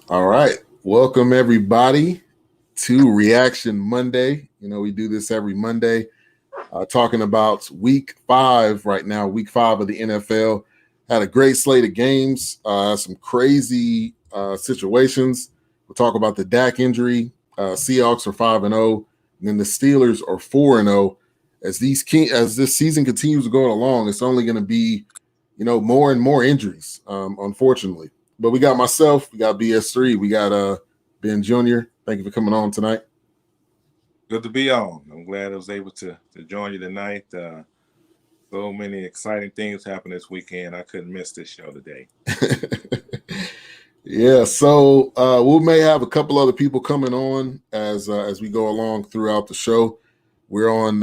All right. Welcome, everybody, to Reaction Monday. We do this every Monday, talking about week 5 right now, week 5 of the NFL. Had a great slate of games, some crazy situations. We'll talk about the Dak injury. Seahawks are 5-0, and then the Steelers are 4-0. As this season continues to go along, it's only going to be, more and more injuries, unfortunately. But we got myself, we got BS3, we got Ben Jr. Thank you for coming on tonight. Good to be on. I'm glad I was able to join you tonight. So many exciting things happened this weekend. I couldn't miss this show today. Yeah, so we may have a couple other people coming on as we go along throughout the show. We're on.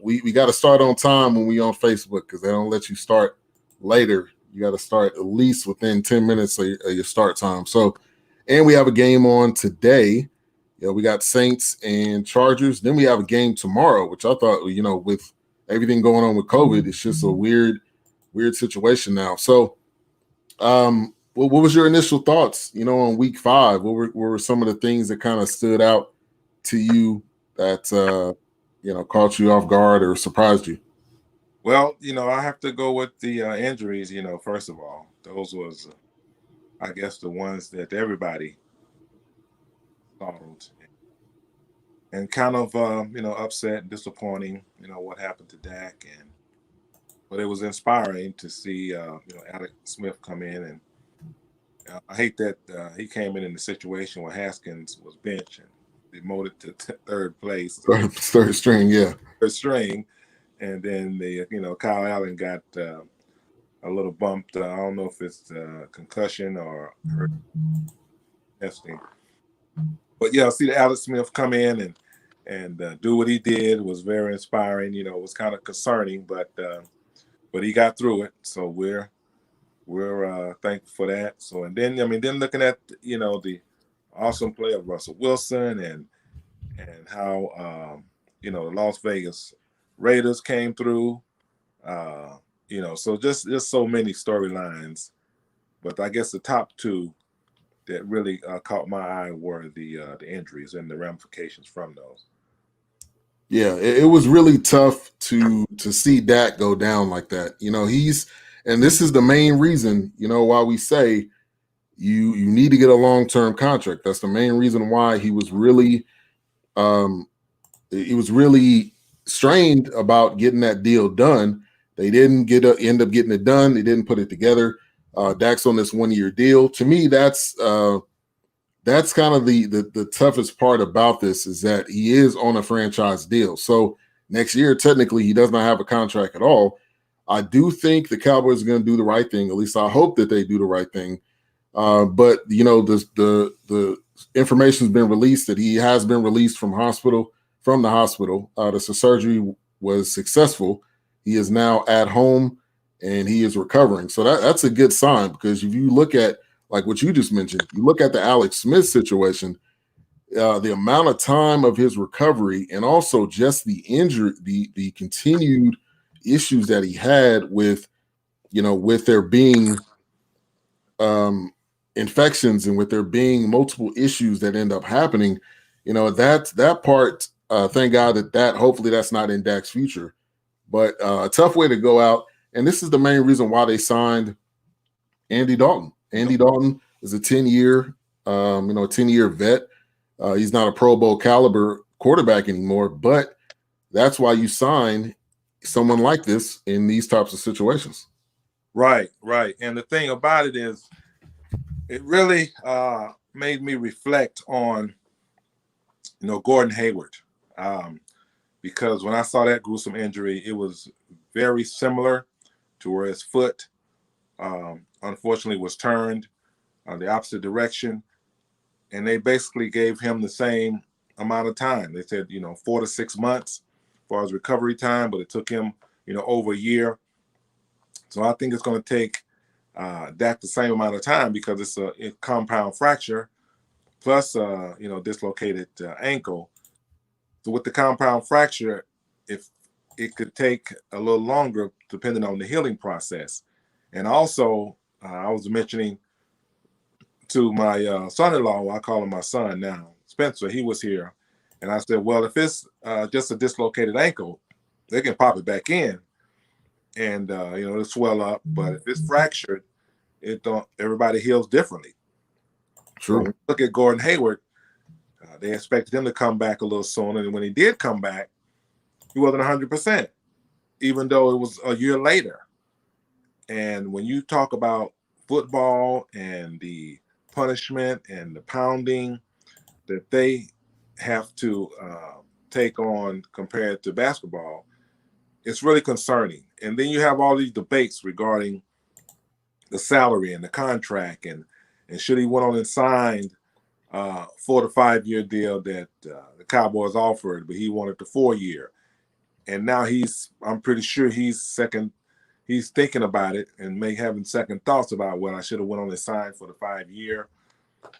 We got to start on time when we on Facebook because they don't let you start later. You got to start at least within 10 minutes of your start time. So, and we have a game on today. We got Saints and Chargers. Then we have a game tomorrow, which I thought, with everything going on with COVID, it's just a weird situation now. So, what was your initial thoughts, on week 5? What were some of the things that kind of stood out to you that, caught you off guard or surprised you? Well, I have to go with the injuries, first of all. Those was, I guess, the ones that everybody thought and kind of, upset and disappointing, what happened to Dak. But it was inspiring to see, Alex Smith come in. And I hate that he came in the situation where Haskins was benched and demoted to third place. Third string, yeah. Third string. And then Kyle Allen got a little bumped. I don't know if it's concussion or testing. But yeah, see Alex Smith come in and do what he did was very inspiring. It was kind of concerning, but he got through it. So we're thankful for that. So and then looking at the awesome play of Russell Wilson and how the Las Vegas Raiders came through, so just so many storylines, but I guess the top two that really caught my eye were the injuries and the ramifications from those. Yeah, it was really tough to see Dak go down like that. And this is the main reason, why we say you need to get a long-term contract. That's the main reason why he was really strained about getting that deal done. They didn't end up getting it done. They didn't put it together. Dak's on this 1-year deal. To me, that's kind of the toughest part about this is that he is on a franchise deal. So next year, technically, he does not have a contract at all. I do think the Cowboys are going to do the right thing. At least I hope that they do the right thing. But the information has been released that he has been released from the hospital. The surgery was successful. He is now at home and he is recovering. So that's a good sign because if you look at like what you just mentioned, you look at the Alex Smith situation, the amount of time of his recovery and also just the injury, the continued issues that he had with there being infections and with there being multiple issues that end up happening, that part, thank God that hopefully that's not in Dak's future, but a tough way to go out. And this is the main reason why they signed Andy Dalton. Andy Dalton is a 10-year, 10-year vet. He's not a Pro Bowl caliber quarterback anymore, but that's why you sign someone like this in these types of situations. Right. And the thing about it is, it really made me reflect on, Gordon Hayward, because when I saw that gruesome injury, it was very similar to where his foot, unfortunately, was turned the opposite direction, and they basically gave him the same amount of time. They said, 4 to 6 months as far as recovery time, but it took him, over a year. So I think it's going to take Dak the same amount of time because it's a compound fracture plus, dislocated ankle. So with the compound fracture, if it could take a little longer depending on the healing process. And also, I was mentioning to my son-in-law. I call him my son now, Spencer. He was here, and I said, "Well, if it's just a dislocated ankle, they can pop it back in, and it'll swell up. But if it's fractured, it don't. Everybody heals differently. True. So look at Gordon Hayward. They expected him to come back a little sooner, and when he did come back, he wasn't 100%, even though it was a year later. And when you talk about football and the punishment and the pounding that they have to take on compared to basketball, it's really concerning. And then you have all these debates regarding the salary and the contract, and should he went on and signed 4 to 5 year deal that the Cowboys offered, but he wanted the 4-year. And now I'm pretty sure he's thinking about it and may having second thoughts about, well, I should have went on and signed for the 5-year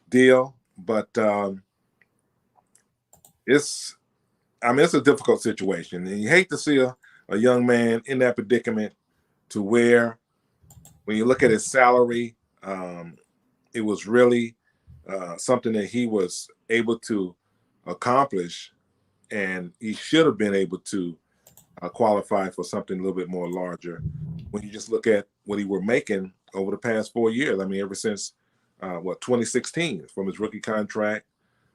deal. But it's a difficult situation, and you hate to see a young man in that predicament, to where when you look at his salary, it was really something that he was able to accomplish, and he should have been able to qualify for something a little bit more larger. When you just look at what he were making over the past 4 years, I mean, ever since 2016, from his rookie contract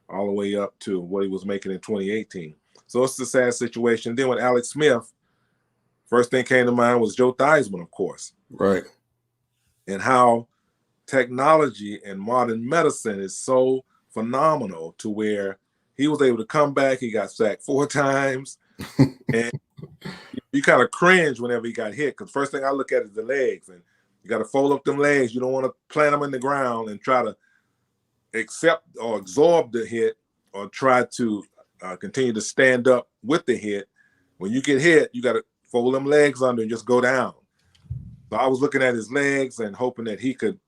all the way up to what he was making in 2018. So it's a sad situation. Then with Alex Smith, first thing came to mind was Joe Theismann, of course. Right. And how technology and modern medicine is so phenomenal, to where he was able to come back. He got sacked 4 times. And you kind of cringe whenever he got hit, because first thing I look at is the legs, and you got to fold up them legs. You don't want to plant them in the ground and try to accept or absorb the hit, or try to continue to stand up with the hit. When you get hit, you got to fold them legs under and just go down. So I was looking at his legs and hoping that he can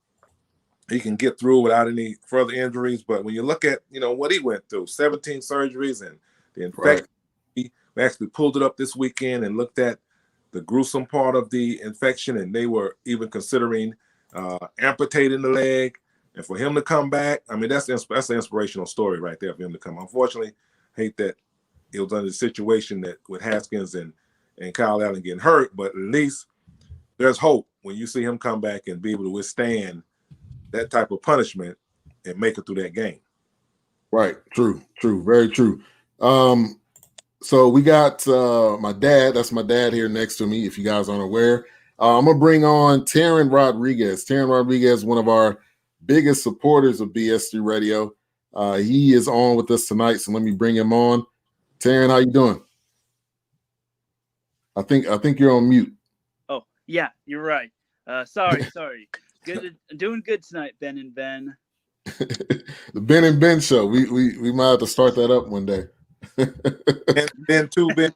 get through without any further injuries. But when you look at what he went through, 17 surgeries and the infection. Right. We actually pulled it up this weekend and looked at the gruesome part of the infection, and they were even considering amputating the leg. And for him to come back, I mean, that's an inspirational story right there for him to come. Unfortunately, hate that it was under the situation that with Haskins and Kyle Allen getting hurt, but at least there's hope when you see him come back and be able to withstand that type of punishment and make it through that game. Right. True. Very true. So we got my dad. That's my dad here next to me, if you guys aren't aware. I'm going to bring on Taran Rodriguez. Taran Rodriguez, one of our biggest supporters of BS3 Radio. He is on with us tonight, so let me bring him on. Taran, how you doing? I think you're on mute. Oh, yeah, you're right. Sorry. Doing good tonight, Ben and Ben. The Ben and Ben show. We might have to start that up one day. Ben too, Ben.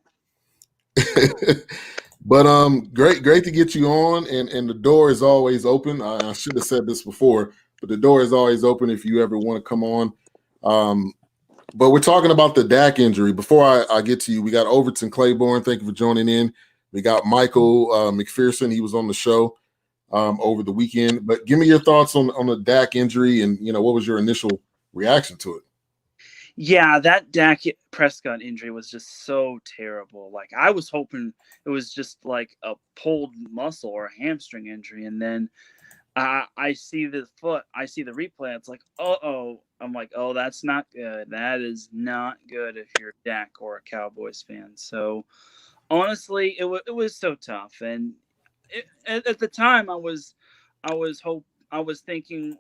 But great to get you on, and the door is always open. I should have said this before, but the door is always open if you ever want to come on. But we're talking about the Dak injury. Before I get to you, we got Overton Claiborne. Thank you for joining in. We got Michael McPherson. He was on the show over the weekend. But give me your thoughts on the Dak injury, and what was your initial reaction to it? Yeah, that Dak Prescott injury was just so terrible. Like, I was hoping it was just like a pulled muscle or a hamstring injury, and then I see the foot, I see the replay. It's like, I'm like, oh, that's not good. That is not good if you're Dak or a Cowboys fan. So honestly, it was so tough, and at the time I was thinking,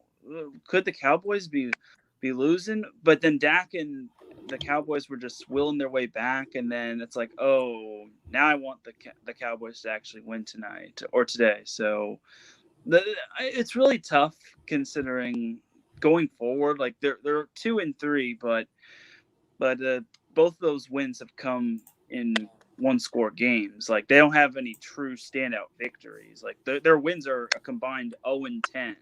could the Cowboys be losing? But then Dak and the Cowboys were just willing their way back, and then it's like, oh, now I want the Cowboys to actually win tonight or today. So it's really tough considering going forward. Like they're 2-3, but both of those wins have come in one-score games. Like, they don't have any true standout victories. Like their wins are a combined 0-10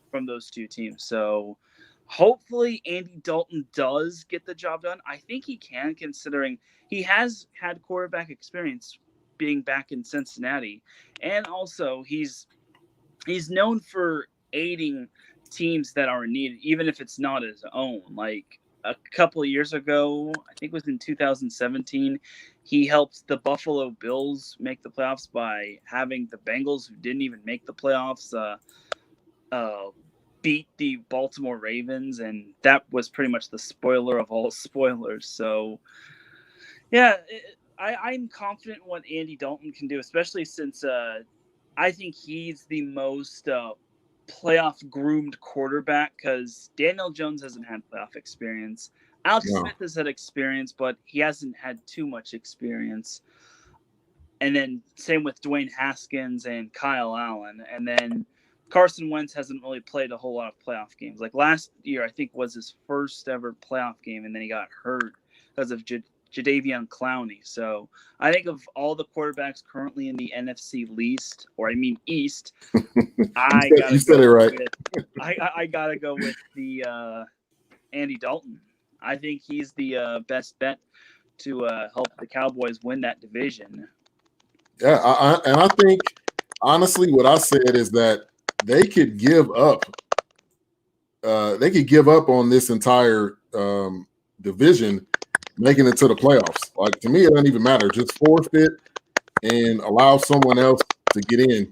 from those two teams. So hopefully Andy Dalton does get the job done. I think he can, considering he has had quarterback experience being back in Cincinnati, and also he's known for aiding teams that are needed, even if it's not his own. Like a couple of years ago, I think it was in 2017, he helped the Buffalo Bills make the playoffs by having the Bengals, who didn't even make the playoffs, beat the Baltimore Ravens, and that was pretty much the spoiler of all spoilers. So, yeah, I'm confident in what Andy Dalton can do, especially since I think he's the most playoff groomed quarterback, because Daniel Jones hasn't had playoff experience. Alex Smith has had experience, but he hasn't had too much experience. And then same with Dwayne Haskins and Kyle Allen. And then Carson Wentz hasn't really played a whole lot of playoff games. Like last year, I think was his first ever playoff game, and then he got hurt because of Jadeveon Clowney. So I think of all the quarterbacks currently in the NFC East, I gotta go with the Andy Dalton. I think he's the best bet to help the Cowboys win that division. Yeah, I think honestly, what I said is that they could give up. They could give up on this entire division, making it to the playoffs. Like, to me, it doesn't even matter. Just forfeit and allow someone else to get in.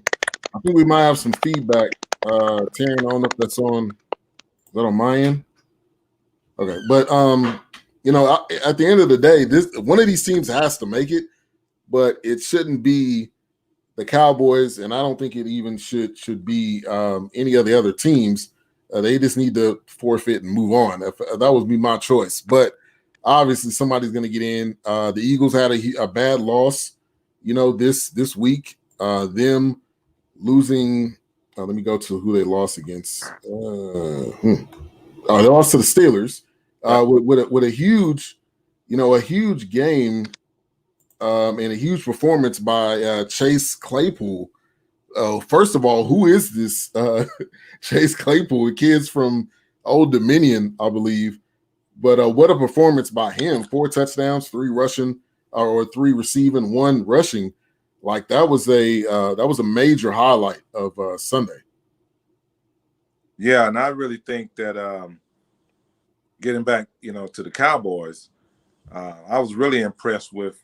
I think we might have some feedback. Taran, I don't know if that's on. Is that on my end? Okay, but at the end of the day, one of these teams has to make it, but it shouldn't be the Cowboys, and I don't think it even should be any of the other teams. They just need to forfeit and move on. That would be my choice. But obviously, somebody's going to get in. The Eagles had a bad loss, this week. Them losing. Let me go to who they lost against. They lost to the Steelers with a huge, a huge game. And a huge performance by Chase Claypool. First of all, who is this Chase Claypool? The kid's from Old Dominion, I believe. But what a performance by him. 4 touchdowns, 3 rushing, or 3 receiving, 1 rushing. Like, that was a major highlight of Sunday. Yeah, and I really think that getting back, to the Cowboys, I was really impressed with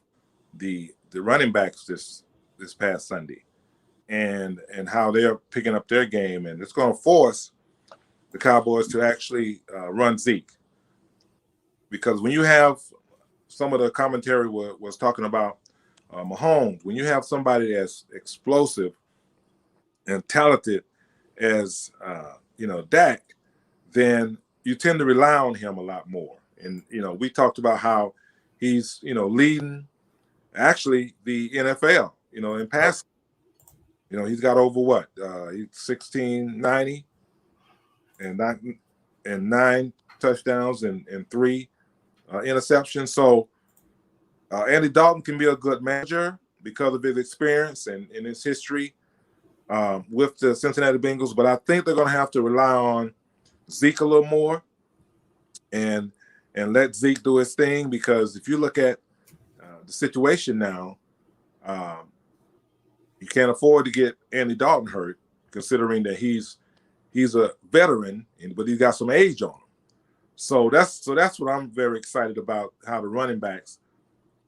the running backs this past Sunday, and how they're picking up their game, and it's going to force the Cowboys to actually run Zeke, because when you have some of the commentary was talking about Mahomes, when you have somebody as explosive and talented as Dak, then you tend to rely on him a lot more. And we talked about how he's leading actually the NFL, in passing. He's got over what? He's 1690 and 9 touchdowns and 3 interceptions. So Andy Dalton can be a good manager because of his experience and his history with the Cincinnati Bengals. But I think they're going to have to rely on Zeke a little more and let Zeke do his thing, because if you look at the situation now, you can't afford to get Andy Dalton hurt, considering that he's a veteran, but he's got some age on him. So that's what I'm very excited about, how the running backs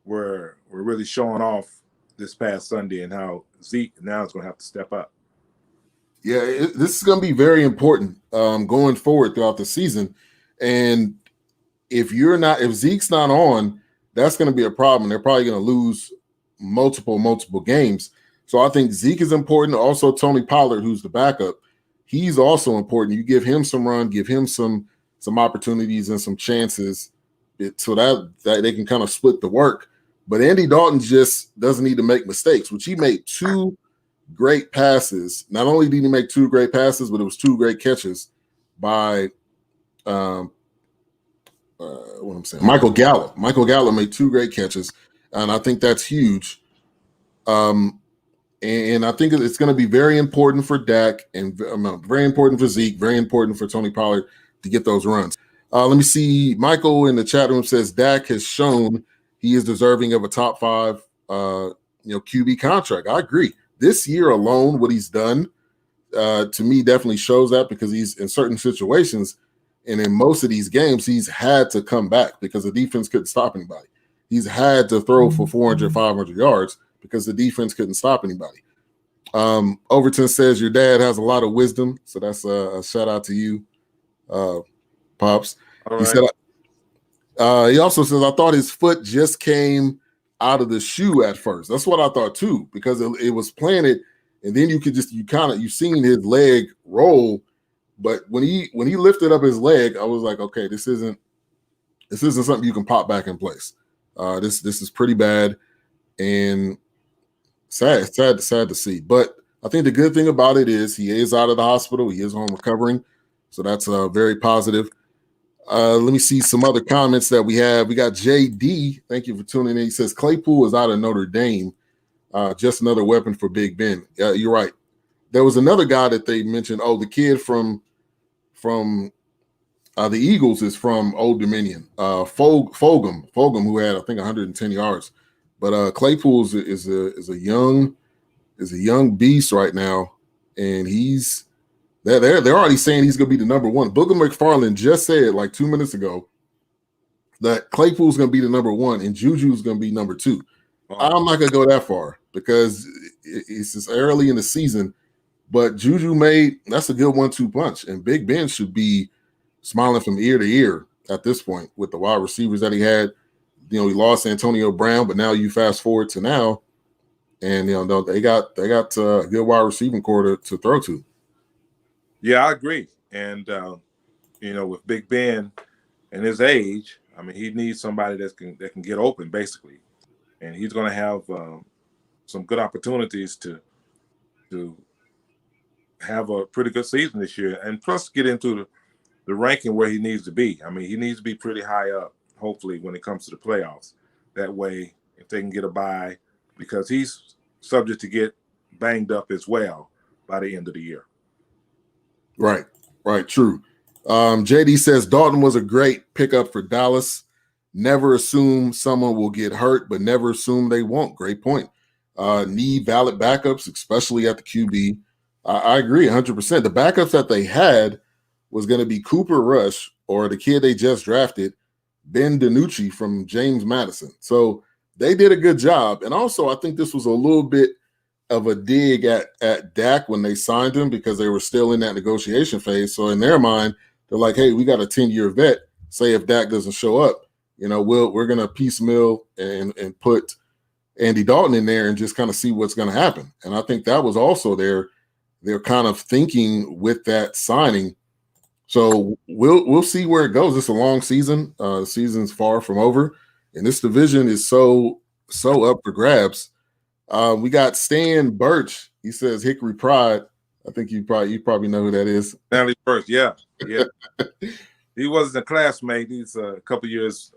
were really showing off this past Sunday, and how Zeke now is going to have to step up. Yeah, this is going to be very important going forward throughout the season. And if Zeke's not on, that's going to be a problem. They're probably going to lose multiple games. So I think Zeke is important. Also, Tony Pollard, who's the backup, he's also important. You give him some run, give him some opportunities and some chances, so that they can kind of split the work. But Andy Dalton just doesn't need to make mistakes, which he made 2 great passes. Not only did he make 2 great passes, but it was 2 great catches by Michael Gallup. Michael Gallup made 2 great catches, and I think that's huge. And I think it's going to be very important for Dak, and very important for Zeke, very important for Tony Pollard to get those runs. Let me see. Michael in the chat room says Dak has shown he is deserving of a top 5 QB contract. I agree. This year alone, what he's done, to me definitely shows that, because he's in certain situations and in most of these games, he's had to come back because the defense couldn't stop anybody. He's had to throw for 400, 500 yards because the defense couldn't stop anybody. Overton says your dad has a lot of wisdom. So that's a shout out to you, Pops. All He right. said, he also says, I thought his foot just came out of the shoe at first. That's what I thought too, because it was planted, and then you've seen his leg roll. But when he lifted up his leg, I was like, okay, this isn't something you can pop back in place. This is pretty bad and sad to see. But I think the good thing about it is he is out of the hospital. He is home recovering. So that's very positive. Let me see some other comments that we have. We got JD. Thank you for tuning in. He says Claypool is out of Notre Dame. Just another weapon for Big Ben. You're right. There was another guy that they mentioned. Oh, the kid from the Eagles is from Old Dominion. Fulgham, who had I think 110 yards. But Claypool is a young beast right now, and they're already saying he's going to be the number one. Booger McFarland just said like 2 minutes ago that Claypool's going to be the number one and Juju's going to be number two. I'm not going to go that far because it's just early in the season. But Juju that's a good 1-2 punch, and Big Ben should be smiling from ear to ear at this point with the wide receivers that he had. He lost Antonio Brown, but now you fast forward to now, and they got a good wide receiving core to throw to. Yeah, I agree. And with Big Ben and his age, I mean, he needs somebody that can get open basically, and he's going to have some good opportunities to have a pretty good season this year, and plus get into the ranking where he needs to be. I mean, he needs to be pretty high up, hopefully, when it comes to the playoffs. That way, if they can get a bye, because he's subject to get banged up as well by the end of the year. Right, true. JD says Dalton was a great pickup for Dallas. Never assume someone will get hurt, but never assume they won't. Great point. Need valid backups, especially at the QB. I agree 100%. The backups that they had was going to be Cooper Rush or the kid they just drafted, Ben DiNucci from James Madison. So they did a good job. And also, I think this was a little bit of a dig at Dak when they signed him because they were still in that negotiation phase. So in their mind, they're like, hey, we got a 10-year vet. Say if Dak doesn't show up, we're going to piecemeal and put Andy Dalton in there and just kind of see what's going to happen. And I think that was also their kind of thinking with that signing. So we'll see where it goes. It's a long season. The season's far from over, and this division is so up for grabs. We got Stan Birch. He says Hickory Pride. I think you probably know who that is. Stanley Birch, yeah. He wasn't a classmate. He's a couple years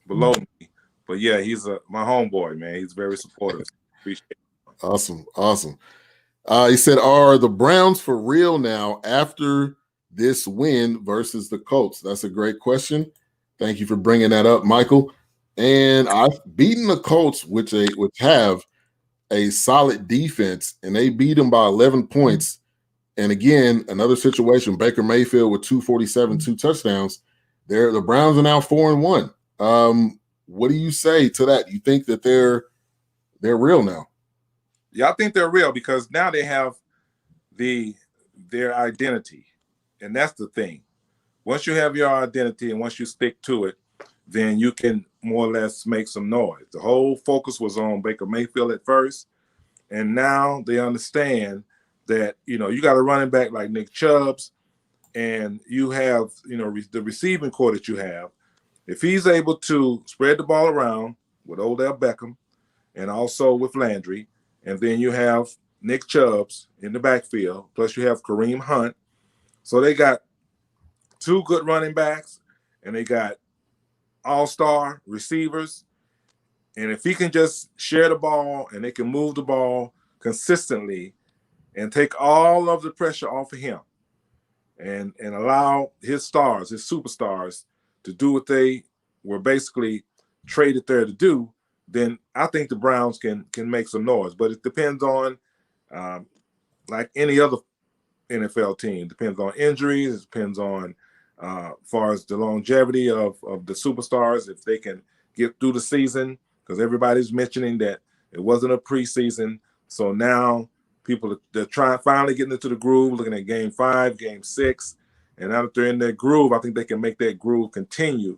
below me, but yeah, he's my homeboy, man. He's very supportive. Appreciate it. Awesome. He said, are the Browns for real now after this win versus the Colts? That's a great question. Thank you for bringing that up, Michael. And I've beaten the Colts, which have a solid defense, and they beat them by 11 points. And again, another situation, Baker Mayfield with 247, 2 touchdowns. The Browns are now 4-1. What do you say to that? You think that they're real now? Yeah, I think they're real because now they have their identity. And that's the thing. Once you have your identity and once you stick to it, then you can more or less make some noise. The whole focus was on Baker Mayfield at first, and now they understand that, you got a running back like Nick Chubbs, and you have, the receiving core that you have. If he's able to spread the ball around with Odell Beckham and also with Landry, and then you have Nick Chubbs in the backfield, plus you have Kareem Hunt. So they got 2 good running backs, and they got all-star receivers. And if he can just share the ball and they can move the ball consistently and take all of the pressure off of him and allow his stars, his superstars, to do what they were basically traded there to do, then I think the Browns can make some noise. But it depends on, like any other NFL team. Depends on injuries. It depends on far as the longevity of the superstars, if they can get through the season, because everybody's mentioning that it wasn't a preseason. So now they're finally getting into the groove, looking at game 5, game 6. And now that they're in their groove, I think they can make that groove continue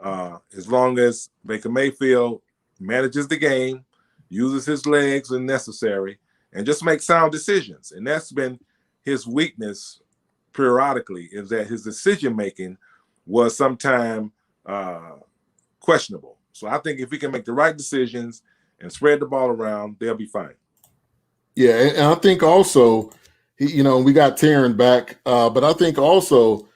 as long as Baker Mayfield manages the game, uses his legs when necessary, and just makes sound decisions. And that's been his weakness periodically, is that his decision-making was sometimes questionable. So I think if he can make the right decisions and spread the ball around, they'll be fine. Yeah, and I think also, we got Taran back, but I think also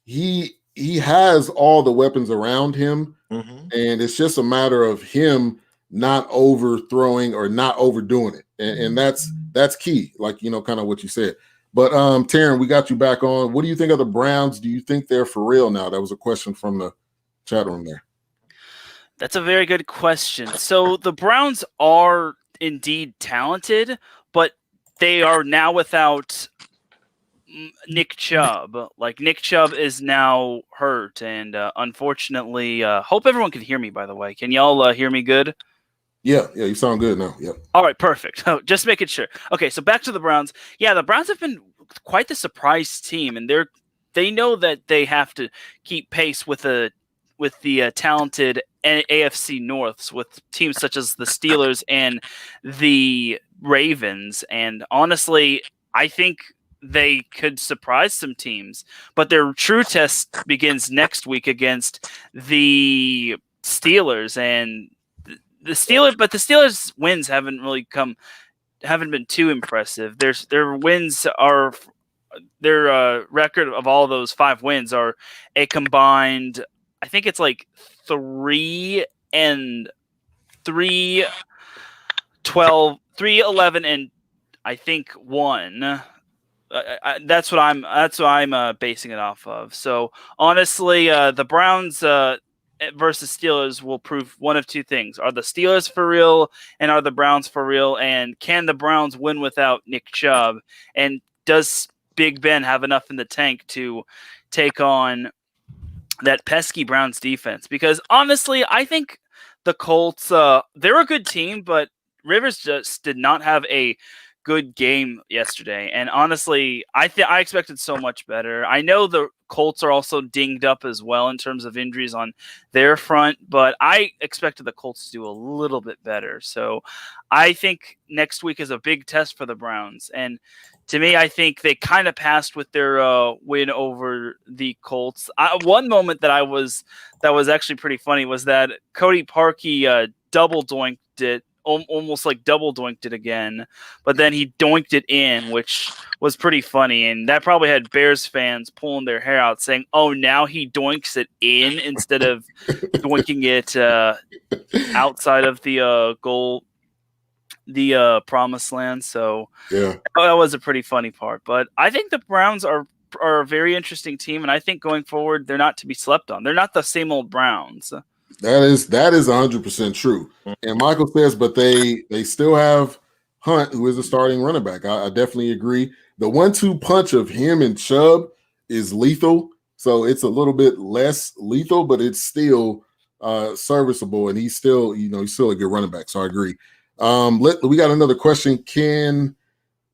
he has all the weapons around him, and it's just a matter of him not overthrowing or not overdoing it, and that's key. Like kind of what you said. But Taran, we got you back on. What do you think of the Browns? Do you think they're for real now? That was a question from the chat room there. That's a very good question. So the Browns are indeed talented, but they are now without Nick Chubb. Like, Nick Chubb is now hurt, and unfortunately, hope everyone can hear me, by the way. Can y'all hear me good? Yeah, you sound good now. Yep. All right, perfect. Just making sure. Okay, so back to the Browns. Yeah, the Browns have been quite the surprise team, and they know that they have to keep pace with the talented AFC Norths, with teams such as the Steelers and the Ravens. And honestly, I think they could surprise some teams, but their true test begins next week against the Steelers. And the Steelers wins haven't been too impressive. Their wins are their record of all those 5 wins are a combined, I think it's like 3-11 and I think 1. That's what I'm basing it off of. So honestly, the Browns versus Steelers will prove one of two things: are the Steelers for real, and are the Browns for real? And can the Browns win without Nick Chubb? And does Big Ben have enough in the tank to take on that pesky Browns defense? Because honestly, I think the Colts, they're a good team, but Rivers just did not have a good game yesterday. And honestly, I expected so much better. I know the Colts are also dinged up as well in terms of injuries on their front, but I expected the Colts to do a little bit better. So I think next week is a big test for the Browns. And to me, I think they kind of passed with their win over the Colts. One moment that was actually pretty funny was that Cody Parkey double doinked it, almost like double doinked it again, but then he doinked it in, which was pretty funny. And that probably had Bears fans pulling their hair out saying, oh, now he doinks it in instead of doinking it outside of the goal, the promised land. So yeah, that was a pretty funny part. But I think the Browns are a very interesting team, and I think going forward, they're not to be slept on. They're not the same old Browns. That is 100% true. And Michael says, but they still have Hunt, who is a starting running back. I definitely agree. The 1-2 punch of him and Chubb is lethal. So it's a little bit less lethal, but it's still serviceable. And he's still a good running back. So I agree. We got another question. Can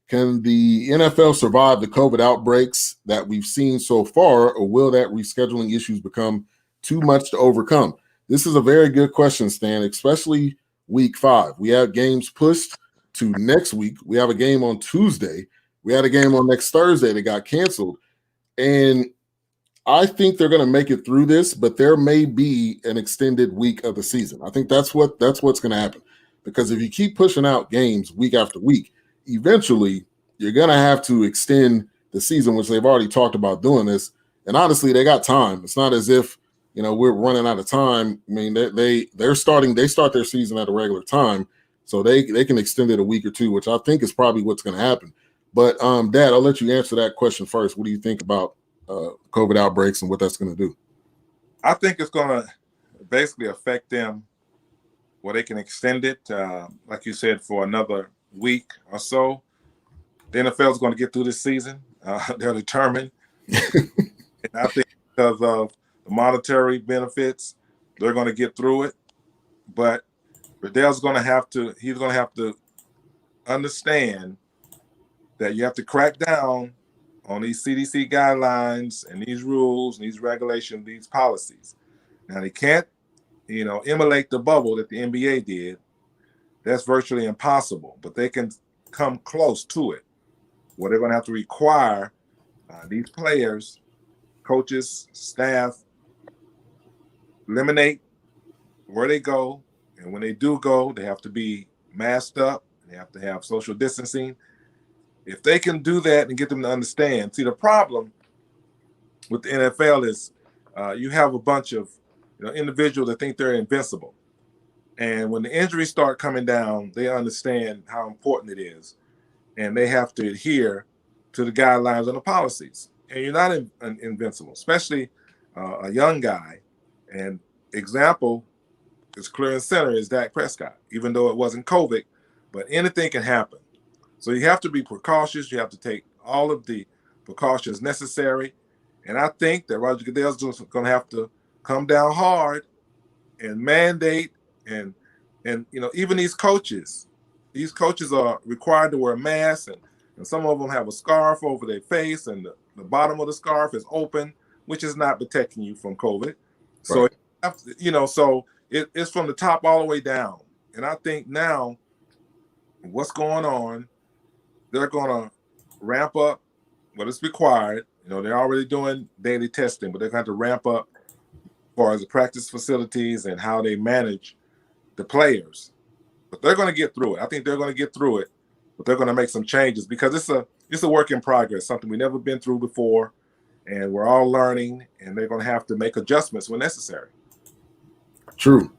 the NFL survive the COVID outbreaks that we've seen so far, or will that rescheduling issues become too much to overcome? This is a very good question, Stan, especially week 5. We have games pushed to next week. We have a game on Tuesday. We had a game on next Thursday that got canceled. And I think they're going to make it through this, but there may be an extended week of the season. I think that's what's going to happen. Because if you keep pushing out games week after week, eventually you're going to have to extend the season, which they've already talked about doing this. And honestly, they got time. It's not as if we're running out of time. I mean, they start their season at a regular time, so they can extend it a week or two, which I think is probably what's going to happen. But Dad, I'll let you answer that question first. What do you think about COVID outbreaks and what that's going to do? I think it's going to basically affect them where they can extend it, like you said, for another week or so. The NFL is going to get through this season. They're determined. And I think because of the monetary benefits, they're going to get through it. But Riddell's going to have to, he's going to have to understand that you have to crack down on these CDC guidelines and these rules and these regulations, these policies. Now, they can't, emulate the bubble that the NBA did. That's virtually impossible, but they can come close to it, where they're going to have to require these players, coaches, staff, eliminate where they go. And when they do go, they have to be masked up. They have to have social distancing. If they can do that and get them to understand. See, the problem with the NFL is you have a bunch of individuals that think they're invincible. And when the injuries start coming down, they understand how important it is. And they have to adhere to the guidelines and the policies. And you're not invincible, especially a young guy. And example is clear and center is Dak Prescott, even though it wasn't COVID, but anything can happen. So you have to be precautious. You have to take all of the precautions necessary. And I think that Roger Goodell's going to have to come down hard and mandate and even these coaches are required to wear masks and some of them have a scarf over their face and the bottom of the scarf is open, which is not protecting you from COVID. So, right. So it's from the top all the way down. And I think now what's going on, they're going to ramp up what is required. They're already doing daily testing, but they're going to have to ramp up as far as the practice facilities and how they manage the players. But they're going to get through it. I think they're going to get through it, but they're going to make some changes because it's a work in progress, something we've never been through before, and we're all learning, and they're going to have to make adjustments when necessary. True.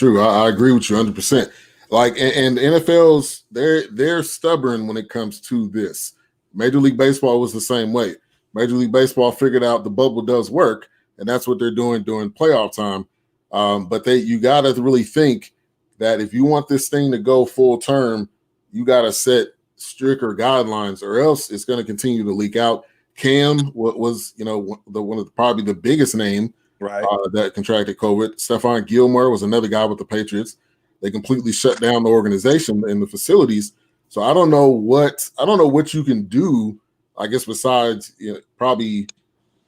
I agree with you 100%. Like, and the NFL's they're stubborn when it comes to this. Major League Baseball was the same way. Major League Baseball figured out the bubble does work, and that's what they're doing during playoff time. But you got to really think that if you want this thing to go full term, you got to set stricter guidelines, or else it's going to continue to leak out. Cam was one of probably the biggest name right that contracted COVID. Stephon Gilmore was another guy with the Patriots. They completely shut down the organization and the facilities. So I don't know what you can do, I guess, besides probably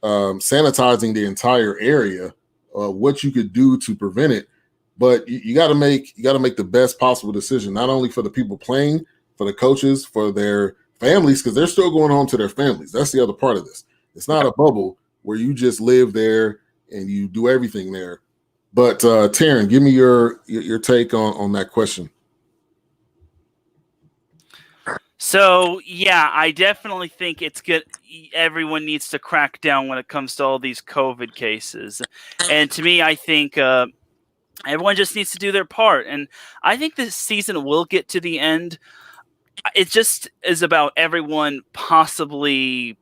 sanitizing the entire area, what you could do to prevent it. But you got to make the best possible decision, not only for the people playing, for the coaches, for their families, because they're still going home to their families. That's the other part of this. It's not a bubble where you just live there and you do everything there. But Taran, give me your take on that question. So, yeah, I definitely think it's good. Everyone needs to crack down when it comes to all these COVID cases. And to me, I think everyone just needs to do their part. And I think this season will get to the end. It just is about everyone possibly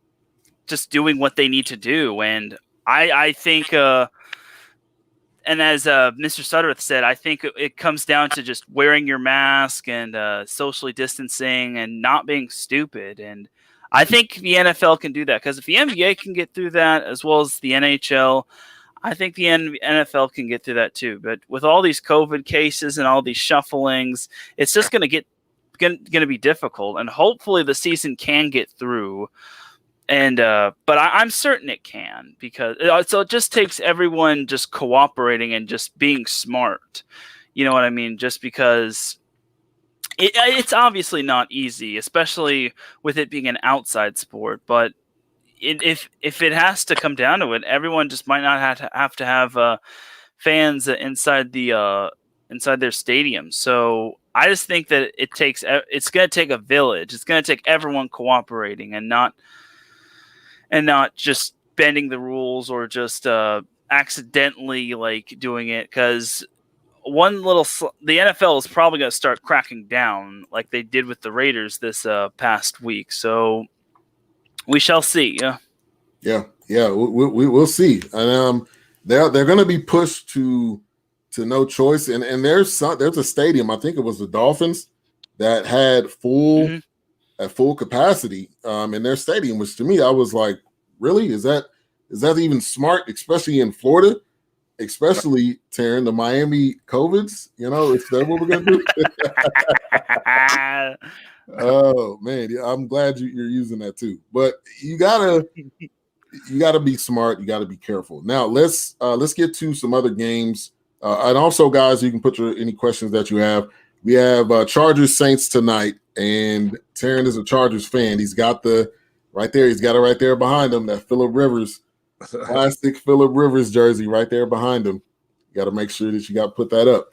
just doing what they need to do. And I think, and as Mr. Sutterth said, I think it comes down to just wearing your mask and socially distancing and not being stupid. And I think the NFL can do that, because if the NBA can get through that, as well as the NHL, I think the NFL can get through that too. But with all these COVID cases and all these shufflings, it's just going to be difficult. And hopefully the season can get through. And but I'm certain it can, because it just takes everyone just cooperating and just being smart. You know what I mean? Just because it's obviously not easy, especially with it being an outside sport. But if it has to come down to it, everyone just might not have to have fans inside their stadium. So I just think that it's going to take a village. It's going to take everyone cooperating and not just bending the rules or just accidentally doing it, because the NFL is probably going to start cracking down like they did with the Raiders this past week. So we shall see. Yeah. We'll see. And they're going to be pushed to no choice. And there's a stadium, I think it was the Dolphins, that had full at full capacity in their stadium, which to me, I was like, really? Is that even smart, especially in Florida? Especially, Taran, the Miami COVIDs, is that what we're going to do? Oh, man, I'm glad you're using that too. But you gotta be smart. You gotta be careful. Now, let's get to some other games. And also, guys, you can put any questions that you have. We have Chargers Saints tonight, and Taran is a Chargers fan. He's got right there. He's got it right there behind him, that Phillip Rivers. Classic Phillip Rivers jersey right there behind him. You got to make sure that you got to put that up.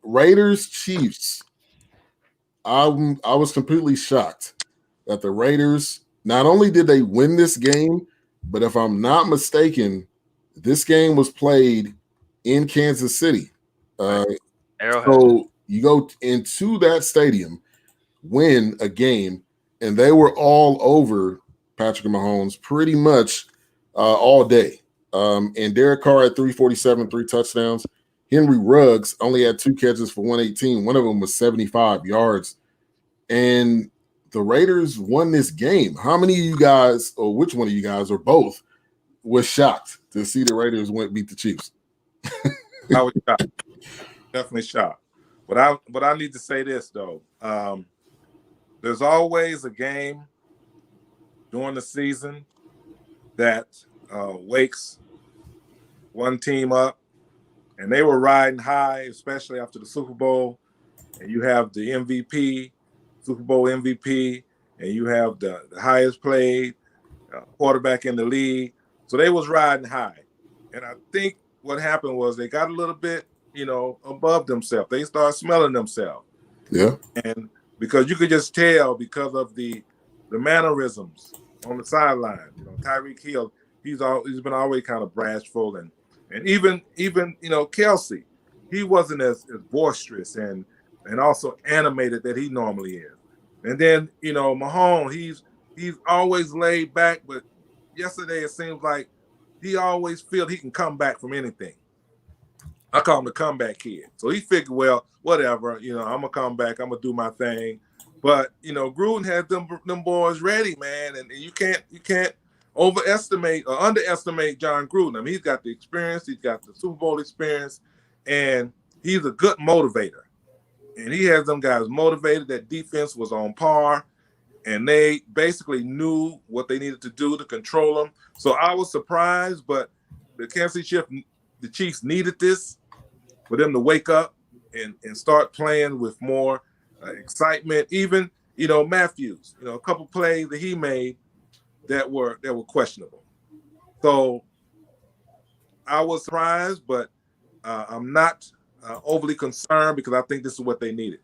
Raiders Chiefs. I was completely shocked that the Raiders, not only did they win this game, but if I'm not mistaken, this game was played in Kansas City. So you go into that stadium, win a game, and they were all over Patrick Mahomes pretty much all day. And Derek Carr had 347, 3 touchdowns. Henry Ruggs only had 2 catches for 118. One of them was 75 yards. And the Raiders won this game. How many of you guys, or which one of you guys, or both, was shocked to see the Raiders beat the Chiefs? I was shocked. Definitely shocked. But I need to say this, though. There's always a game during the season that wakes one team up, and they were riding high, especially after the Super Bowl, and you have the MVP, Super Bowl MVP, and you have the highest paid quarterback in the league. So they was riding high. And I think what happened was they got a little bit, above themselves. They started smelling themselves. Yeah. And because you could just tell because of the mannerisms on the sideline. Tyreek Hill, he's been always kind of bashful, and even Kelsey, he wasn't as boisterous and also animated that he normally is. And then Mahomes, he's always laid back, but yesterday it seems like he always feels he can come back from anything. I call him the comeback kid. So he figured, well, whatever, I'm gonna come back, I'm gonna do my thing. But Gruden had them boys ready, man, and you can't overestimate or underestimate John Gruden. I mean, he's got the experience, he's got the Super Bowl experience, and he's a good motivator. And he has them guys motivated. That defense was on par, and they basically knew what they needed to do to control them. So I was surprised, but the Kansas City Chiefs needed this for them to wake up and start playing with more excitement. Even Matthews, a couple plays that he made that were questionable. So I was surprised, but I'm not overly concerned because I think this is what they needed.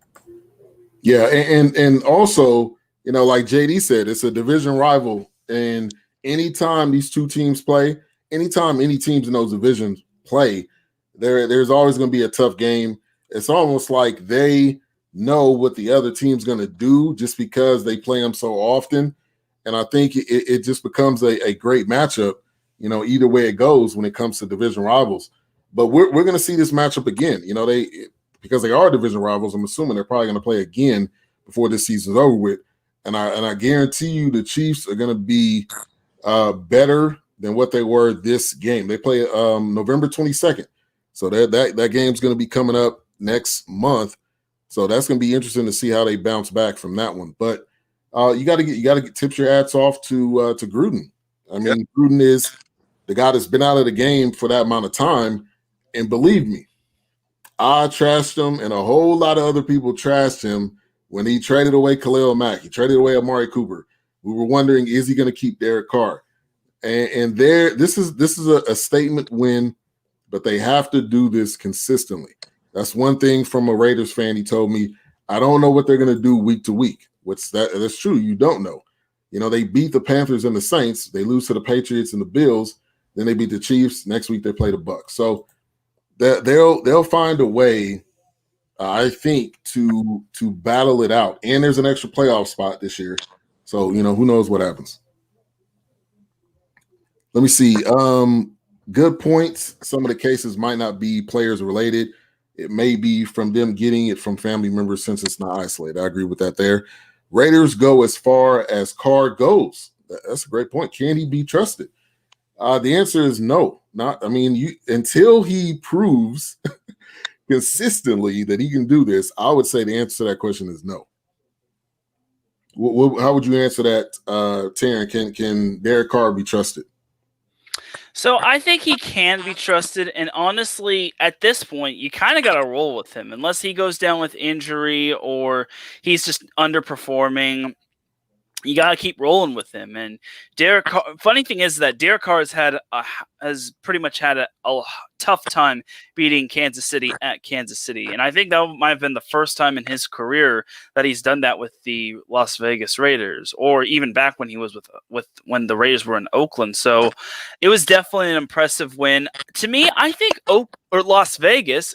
Yeah, and also, like JD said, it's a division rival, and anytime these two teams play, anytime any teams in those divisions play, there's always going to be a tough game. It's almost like they know what the other team's going to do just because they play them so often. And I think it just becomes a great matchup, either way it goes when it comes to division rivals. But we're going to see this matchup again. Because they are division rivals, I'm assuming they're probably going to play again before this season's over with. And I guarantee you the Chiefs are going to be better than what they were this game. They play November 22nd. So that game's going to be coming up next month. So that's going to be interesting to see how they bounce back from that one. But you got to tip your hats off to Gruden. I mean, Gruden is the guy that's been out of the game for that amount of time. And believe me, I trashed him, and a whole lot of other people trashed him when he traded away Khalil Mack. He traded away Amari Cooper. We were wondering, is he going to keep Derek Carr? And this is a statement win, but they have to do this consistently. That's one thing from a Raiders fan. He told me, I don't know what they're going to do week to week. That's true. You don't know. They beat the Panthers and the Saints. They lose to the Patriots and the Bills. Then they beat the Chiefs. Next week they play the Bucs. So they'll find a way, I think, to battle it out. And there's an extra playoff spot this year. So, who knows what happens. Let me see. Good points. Some of the cases might not be players related. It may be from them getting it from family members since it's not isolated. I agree with that there. Raiders go as far as Carr goes. That's a great point. Can he be trusted? The answer is no. Not. I mean, until he proves consistently that he can do this, I would say the answer to that question is no. How would you answer that, Taran? Can Derek Carr be trusted? So I think he can be trusted, and honestly, at this point, you kind of got to roll with him unless he goes down with injury or he's just underperforming. You got to keep rolling with him. And Derek Carr, funny thing is that Derek Carr has pretty much had a tough time beating Kansas City at Kansas City. And I think that might have been the first time in his career that he's done that with the Las Vegas Raiders, or even back when he was with when the Raiders were in Oakland. So it was definitely an impressive win. To me, I think Las Vegas,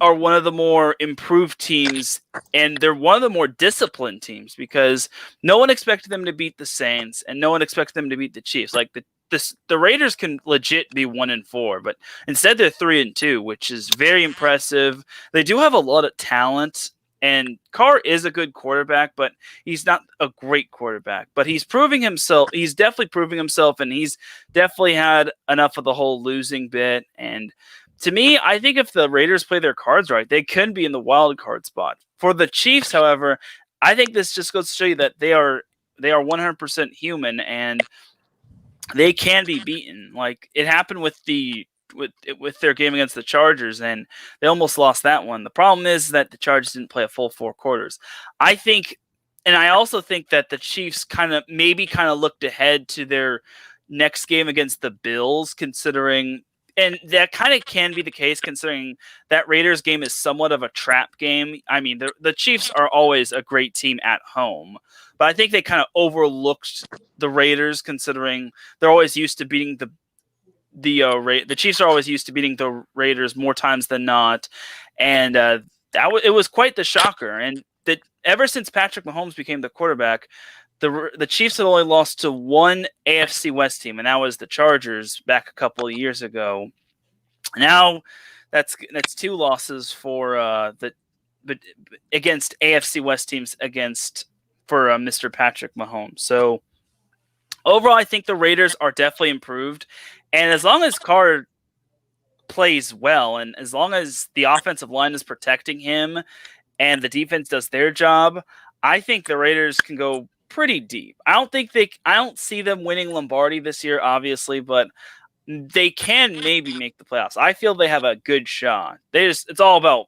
are one of the more improved teams, and they're one of the more disciplined teams because no one expected them to beat the Saints and no one expected them to beat the Chiefs. Like the Raiders can legit be 1-4, but instead they're 3-2, which is very impressive. They do have a lot of talent, and Carr is a good quarterback, but he's not a great quarterback. But he's proving himself. He's definitely proving himself, and he's definitely had enough of the whole losing bit. And to me, I think if the Raiders play their cards right, they could be in the wild card spot. For the Chiefs, however, I think this just goes to show you that they are 100% human and they can be beaten. Like it happened with their game against the Chargers, and they almost lost that one. The problem is that the Chargers didn't play a full 4 quarters. I also think that the Chiefs kind of looked ahead to their next game against the Bills, considering. And that kind of can be the case considering that Raiders game is somewhat of a trap game. I mean, the Chiefs are always a great team at home, but I think they kind of overlooked the Raiders considering they're always used to beating the Chiefs are always used to beating the Raiders more times than not, and it was quite the shocker. And that ever since Patrick Mahomes became the quarterback, the Chiefs had only lost to one AFC West team, and that was the Chargers back a couple of years ago. Now, that's 2 losses for but against AFC West teams for Mr. Patrick Mahomes. So overall, I think the Raiders are definitely improved, and as long as Carr plays well, and as long as the offensive line is protecting him, and the defense does their job, I think the Raiders can go pretty deep. I don't see them winning Lombardi this year, obviously, but they can maybe make the playoffs. I feel they have a good shot. It's all about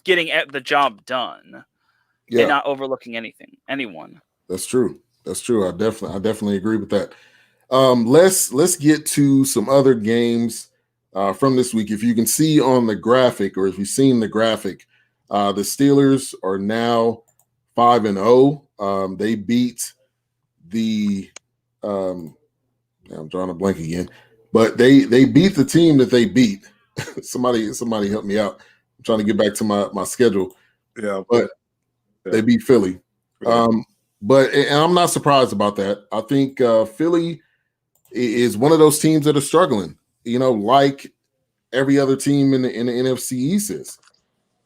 getting the job done and not overlooking anyone. That's true. I definitely agree with that. Let's get to some other games from this week. If you can see on the graphic, or if you've seen the graphic, the Steelers are now 5-0. They beat the I'm drawing a blank again, but they beat the team that they beat. somebody help me out. I'm trying to get back to my schedule. Yeah, but they beat Philly. Yeah. And I'm not surprised about that. I think Philly is one of those teams that are struggling, like every other team in the NFC East is.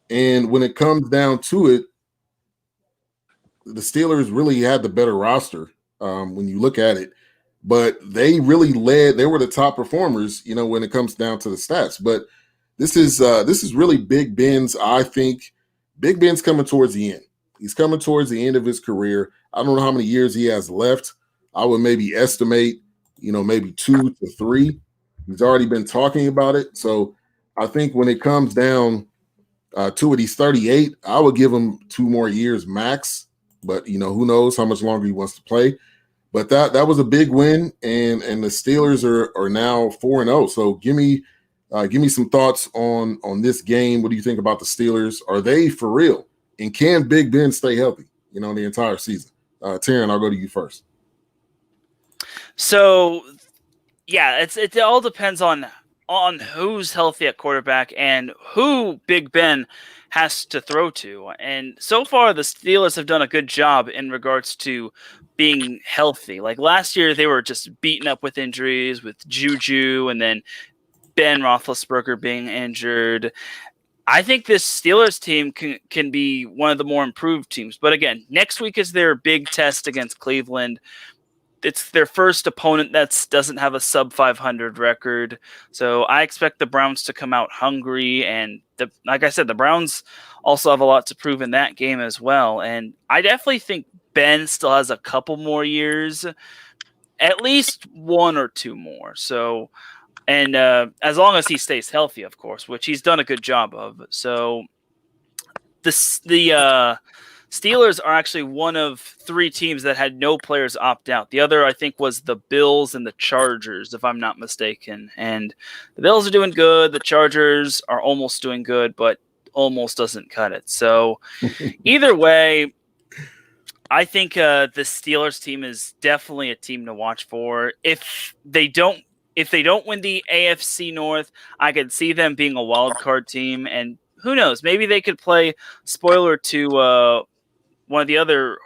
And when it comes down to it, the Steelers really had the better roster when you look at it, but they really led. They were the top performers, when it comes down to the stats. But this is really Big Ben's. I think Big Ben's coming towards the end. He's coming towards the end of his career. I don't know how many years he has left. I would maybe estimate, maybe 2 to 3. He's already been talking about it. So I think when it comes down to it, he's 38. I would give him 2 more years max. But who knows how much longer he wants to play. But that was a big win, and the Steelers are now 4-0. So give me some thoughts on this game. What do you think about the Steelers? Are they for real? And can Big Ben stay healthy? The entire season. Taran, I'll go to you first. So yeah, it all depends on who's healthy at quarterback and who Big Ben has to throw to. And so far, the Steelers have done a good job in regards to being healthy. Like last year, they were just beaten up with injuries with Juju and then Ben Roethlisberger being injured. I think this Steelers team can be one of the more improved teams. But again, next week is their big test against Cleveland. It's their first opponent that doesn't have a sub 500 record. So I expect the Browns to come out hungry. And like I said, the Browns also have a lot to prove in that game as well. And I definitely think Ben still has a couple more years, at least 1 or 2 more. So, and as long as he stays healthy, of course, which he's done a good job of. So the Steelers are actually one of 3 teams that had no players opt out. The other, I think, was the Bills and the Chargers, if I'm not mistaken. And the Bills are doing good. The Chargers are almost doing good, but almost doesn't cut it. So either way, I think the Steelers team is definitely a team to watch for. If they don't win the AFC North, I could see them being a wild card team, and who knows? Maybe they could play spoiler to one of the other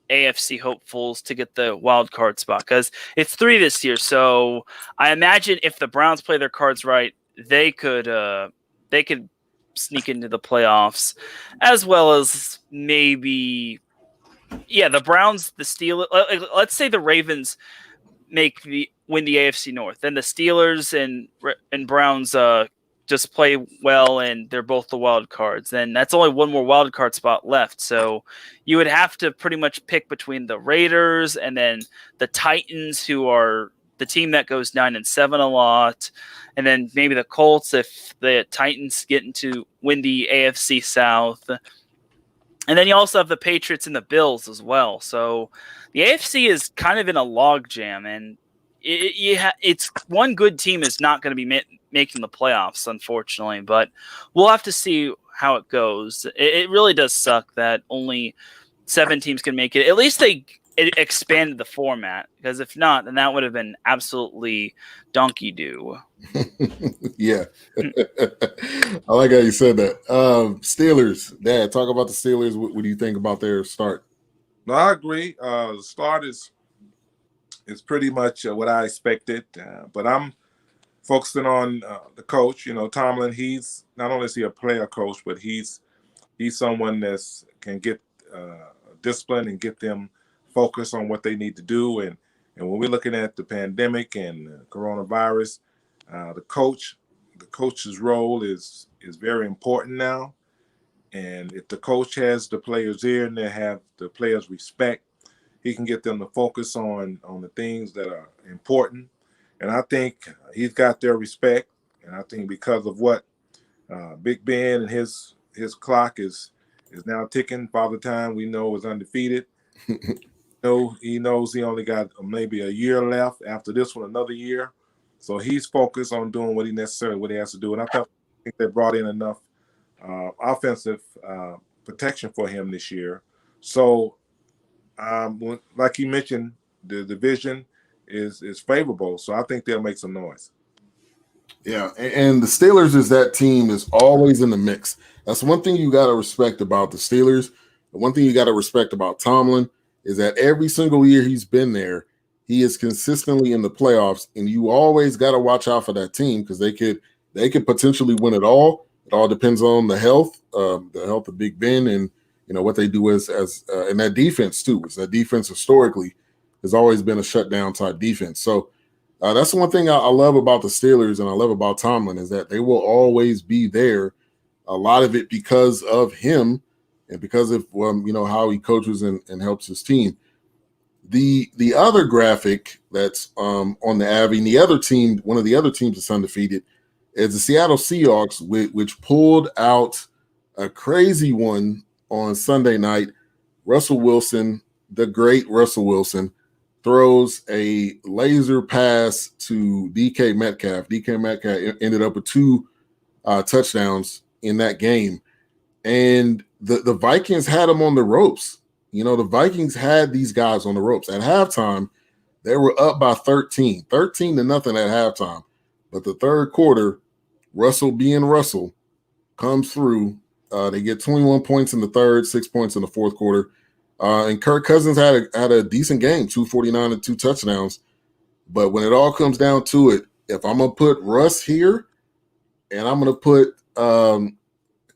AFC hopefuls to get the wild card spot, because it's 3 this year. So I imagine if the Browns play their cards right, they could sneak into the playoffs, as well as maybe, the Browns, the Steelers. Let's say the Ravens win the AFC North, then the Steelers and Browns just play well, and they're both the wild cards. Then that's only one more wild card spot left. So you would have to pretty much pick between the Raiders and then the Titans, who are the team that goes 9-7 a lot, and then maybe the Colts if the Titans get to win the AFC South. And then you also have the Patriots and the Bills as well. So the AFC is kind of in a logjam, and it's one good team is not going to be making the playoffs, unfortunately. But we'll have to see how it goes. It really does suck that only 7 teams can make it. At least they expanded the format, because if not, then that would have been absolutely donkey do. Yeah. I like how you said that. Steelers, Dad, talk about the Steelers. What do you think about their start? No, I agree. The start is pretty much what I expected, but I'm focusing on the coach. Tomlin. He's not only is he a player coach, but he's someone that can get discipline and get them focused on what they need to do. And when we're looking at the pandemic and coronavirus, the coach's role is very important now. And if the coach has the players' ear and they have the players' respect, he can get them to focus on the things that are important. And I think he's got their respect. And I think because of what Big Ben and his clock is now ticking, Father Time, we know, is undefeated. He knows he only got maybe a year left. After this one, another year. So he's focused on doing what he has to do. And I think they brought in enough offensive protection for him this year. So, like you mentioned, the division is favorable. So I think they'll make some noise. Yeah, and the Steelers is that team is always in the mix. That's one thing you got to respect about the Steelers. The one thing you got to respect about Tomlin is that every single year he's been there, he is consistently in the playoffs, and you always got to watch out for that team because they could potentially win it all. It all depends on the health of Big Ben and what they do as and that defense too. Because that defense historically has always been a shutdown type defense. So that's one thing I love about the Steelers and I love about Tomlin is that they will always be there. A lot of it because of him and because of how he coaches and helps his team. The other graphic that's on the Abbey, and the other team, one of the other teams that's undefeated, is the Seattle Seahawks, which pulled out a crazy one on Sunday night. Russell Wilson, the great Russell Wilson, throws a laser pass to DK Metcalf. DK Metcalf ended up with 2 touchdowns in that game. And the Vikings had them on the ropes. The Vikings had these guys on the ropes. At halftime, they were up by 13 to nothing at halftime. But the third quarter, Russell being Russell comes through. They get 21 points in the third, 6 points in the fourth quarter. And Kirk Cousins had a decent game, 249 and 2 touchdowns. But when it all comes down to it, if I'm going to put Russ here and I'm going to put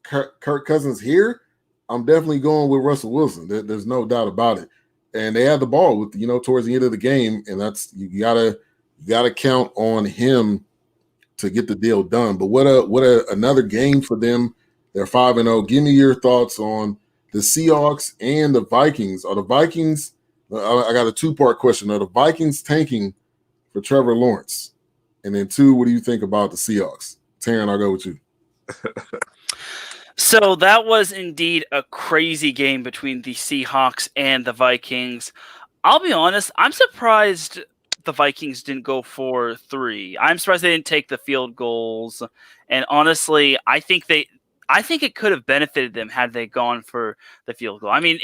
Kirk Cousins here, I'm definitely going with Russell Wilson. There's no doubt about it. And they had the ball with towards the end of the game, and that's you gotta count on him to get the deal done. But what another game for them. They're 5-0. Give me your thoughts on the Seahawks and the Vikings. Are the Vikings? I got a two-part question. Are the Vikings tanking for Trevor Lawrence? And then two, what do you think about the Seahawks? Taran, I'll go with you. So that was indeed a crazy game between the Seahawks and the Vikings. I'll be honest, I'm surprised the Vikings didn't go for 3. I'm surprised they didn't take the field goals. And honestly, I think it could have benefited them had they gone for the field goal. I mean,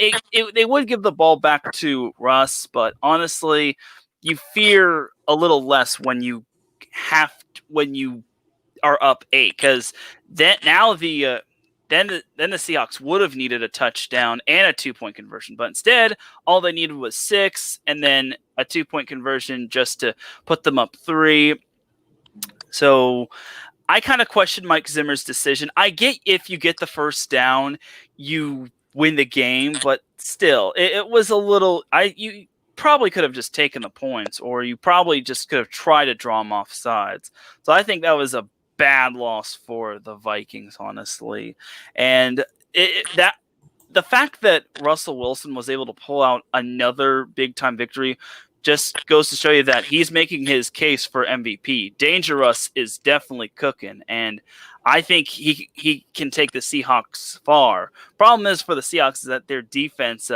they would give the ball back to Russ, but honestly, you fear a little less when you are up 8, because then the Seahawks would have needed a touchdown and a 2-point conversion, but instead all they needed was 6 and then a 2-point conversion just to put them up 3. So I kind of question Mike Zimmer's decision. I get if you get the first down, you win the game, but still, it was a little. You probably could have just taken the points, or you probably just could have tried to draw them off sides. So I think that was a bad loss for the Vikings, honestly. And the fact that Russell Wilson was able to pull out another big-time victory just goes to show you that he's making his case for MVP. Dangerous is definitely cooking, and I think he can take the Seahawks far. Problem is for the Seahawks is that their defense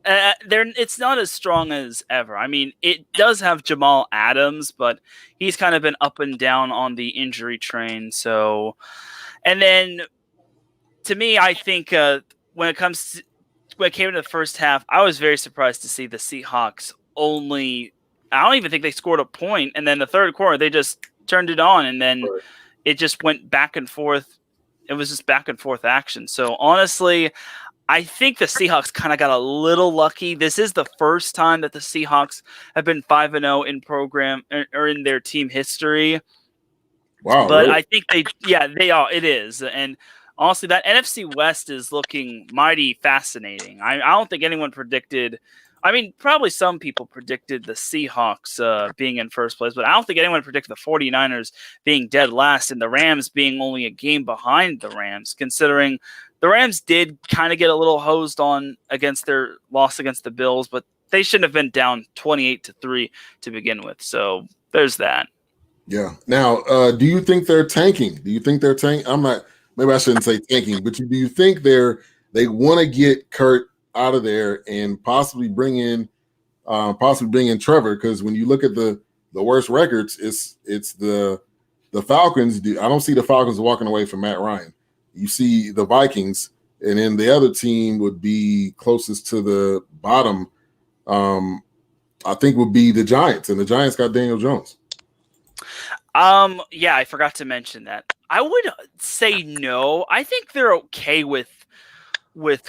it's not as strong as ever. I mean, it does have Jamal Adams, but he's kind of been up and down on the injury train. So, and then to me, I think when it came into the first half, I was very surprised to see the Seahawks I don't even think they scored a point. And then the third quarter, they just turned it on, and then it just went back and forth. It was just back and forth action. So honestly, I think the Seahawks kind of got a little lucky. This is the first time that the Seahawks have been 5-0 in program or in their team history. Wow. But really? I think they are. It is. And honestly, that NFC West is looking mighty fascinating. I don't think anyone predicted. I mean, probably some people predicted the Seahawks being in first place, but I don't think anyone predicted the 49ers being dead last and the Rams being only a game behind the Rams, considering the Rams did kind of get a little hosed on against their loss against the Bills, but they shouldn't have been down 28-3 to begin with. So there's that. Yeah. Now, do you think they're tanking? Do you think they're tanking? Maybe I shouldn't say tanking, but do you think they want to get Kurt out of there and possibly bring in Trevor? Because when you look at the worst records, it's the Falcons. I don't see the Falcons walking away from Matt Ryan. You see the Vikings, and then the other team would be closest to the bottom. I think would be the Giants, and the Giants got Daniel Jones. Yeah, I forgot to mention that. I would say no. I think they're okay with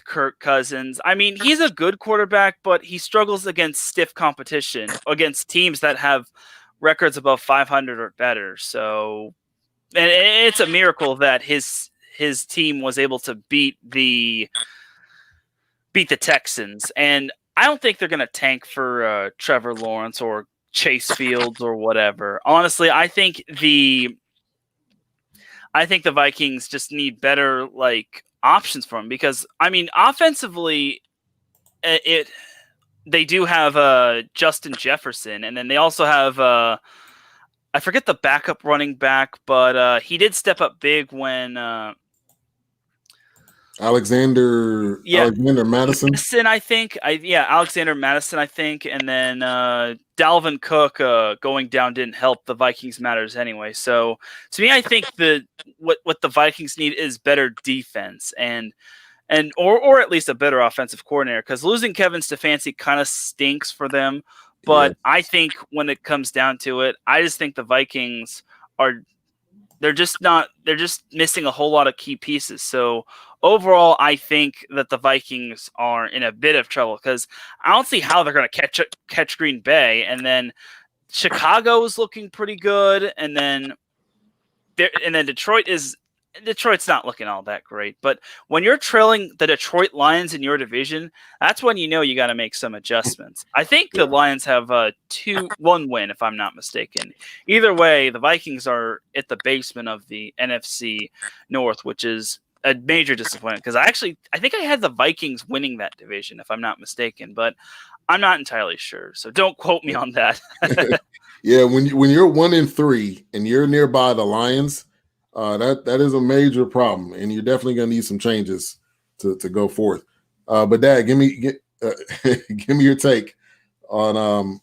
Kirk Cousins. I mean, he's a good quarterback, but he struggles against stiff competition, against teams that have records above 500 or better. So, and it's a miracle that his team was able to beat the Texans. And I don't think they're going to tank for Trevor Lawrence or Chase Fields or whatever. Honestly, I think the Vikings just need better options for him, because I mean, offensively, they do have Justin Jefferson, and then they also have I forget the backup running back, but he did step up big when Alexander Madison. I think. Alexander Madison, I think, and then Dalvin Cook going down didn't help the Vikings matters anyway. So to me, I think what the Vikings need is better defense and or at least a better offensive coordinator, because losing Kevin Stefanski kind of stinks for them. But yeah. I think when it comes down to it, I just think the Vikings they're just missing a whole lot of key pieces. So overall, I think that the Vikings are in a bit of trouble, because I don't see how they're going to catch Green Bay, and then Chicago is looking pretty good, and then Detroit is Detroit's not looking all that great. But when you're trailing the Detroit Lions in your division, that's when you know you got to make some adjustments. I think the Lions have one win, if I'm not mistaken. Either way, the Vikings are at the basement of the NFC North, which is a major disappointment because I think I had the Vikings winning that division, if I'm not mistaken, but I'm not entirely sure. So don't quote me on that. Yeah, when you're 1-3 and you're nearby the Lions, that is a major problem, and you're definitely going to need some changes to go forth. But Dad, give me your take on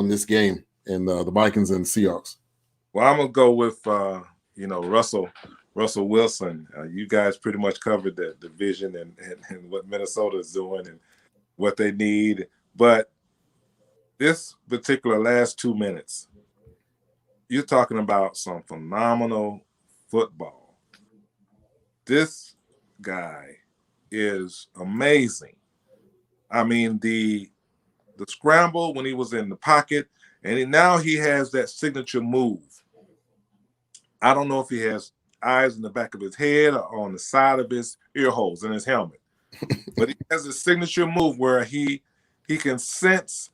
this game and the Vikings and Seahawks. Well, I'm gonna go with Russell Wilson. You guys pretty much covered the division and what Minnesota is doing and what they need. But this particular last 2 minutes, you're talking about some phenomenal football. This guy is amazing. I mean, the scramble when he was in the pocket, and now he has that signature move. I don't know if he has eyes in the back of his head or on the side of his ear holes in his helmet, but he has a signature move where he can sense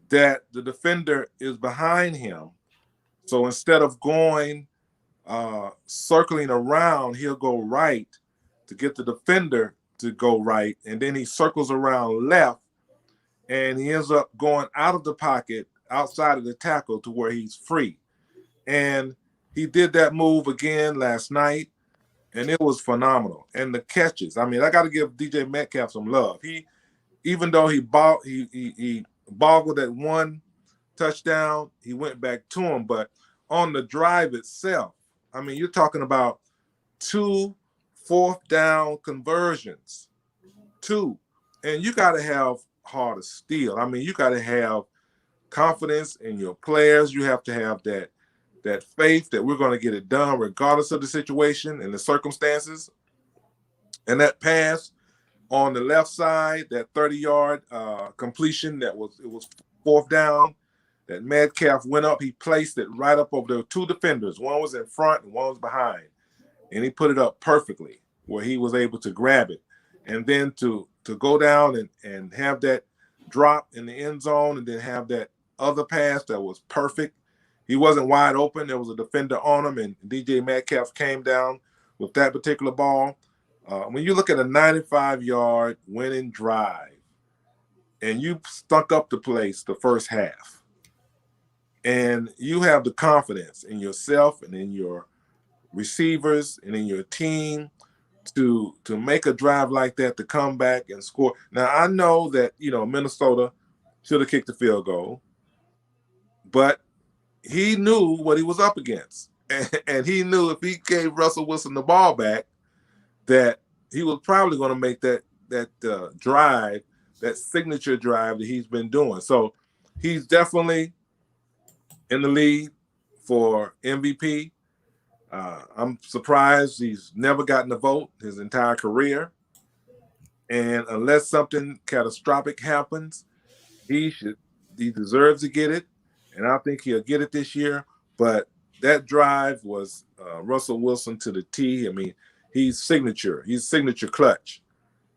that the defender is behind him. So instead of going circling around, he'll go right to get the defender to go right, and then he circles around left, and he ends up going out of the pocket, outside of the tackle to where he's free. And he did that move again last night, and it was phenomenal. And the catches, I mean, I got to give DJ Metcalf some love. Even though he boggled at one touchdown, he went back to him. But on the drive itself, I mean, you're talking about 2 fourth down conversions. 2. And you got to have heart of steel. I mean, you got to have confidence in your players. You have to have that faith that we're going to get it done regardless of the situation and the circumstances. And that pass on the left side, that 30-yard completion, it was fourth down, that Metcalf went up, he placed it right up over there. 2 defenders. One was in front and one was behind. And he put it up perfectly where he was able to grab it. And then to go down and have that drop in the end zone and then have that other pass that was perfect. He wasn't wide open. There was a defender on him, and DJ Metcalf came down with that particular ball. When you look at a 95-yard winning drive and you stunk up the place the first half, and you have the confidence in yourself and in your receivers and in your team to make a drive like that, to come back and score. Now, I know that, Minnesota should have kicked the field goal, but he knew what he was up against. And he knew if he gave Russell Wilson the ball back, that he was probably going to make that drive, that signature drive that he's been doing. So he's definitely in the lead for MVP. I'm surprised he's never gotten a vote his entire career. And unless something catastrophic happens, he deserves to get it. And I think he'll get it this year. But that drive was Russell Wilson to the T. I mean, he's signature clutch.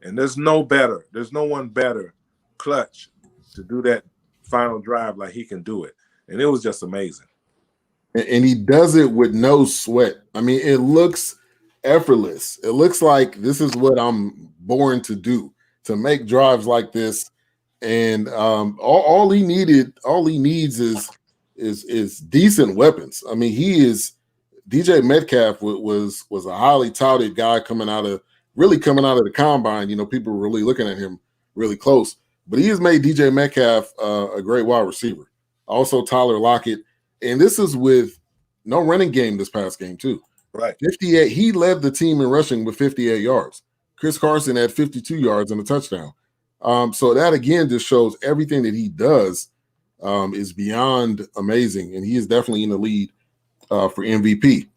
And there's no one better clutch to do that final drive like he can do it. And it was just amazing. And he does it with no sweat. I mean, it looks effortless. It looks like this is what I'm born to do, to make drives like this. And all he needs is decent weapons. I mean, DJ Metcalf was a highly touted guy coming out of the combine. People were really looking at him really close. But he has made DJ Metcalf a great wide receiver. Also, Tyler Lockett. And this is with no running game this past game, too. Right. 58. He led the team in rushing with 58 yards. Chris Carson had 52 yards and a touchdown. So that, again, just shows everything that he does is beyond amazing. And he is definitely in the lead for MVP.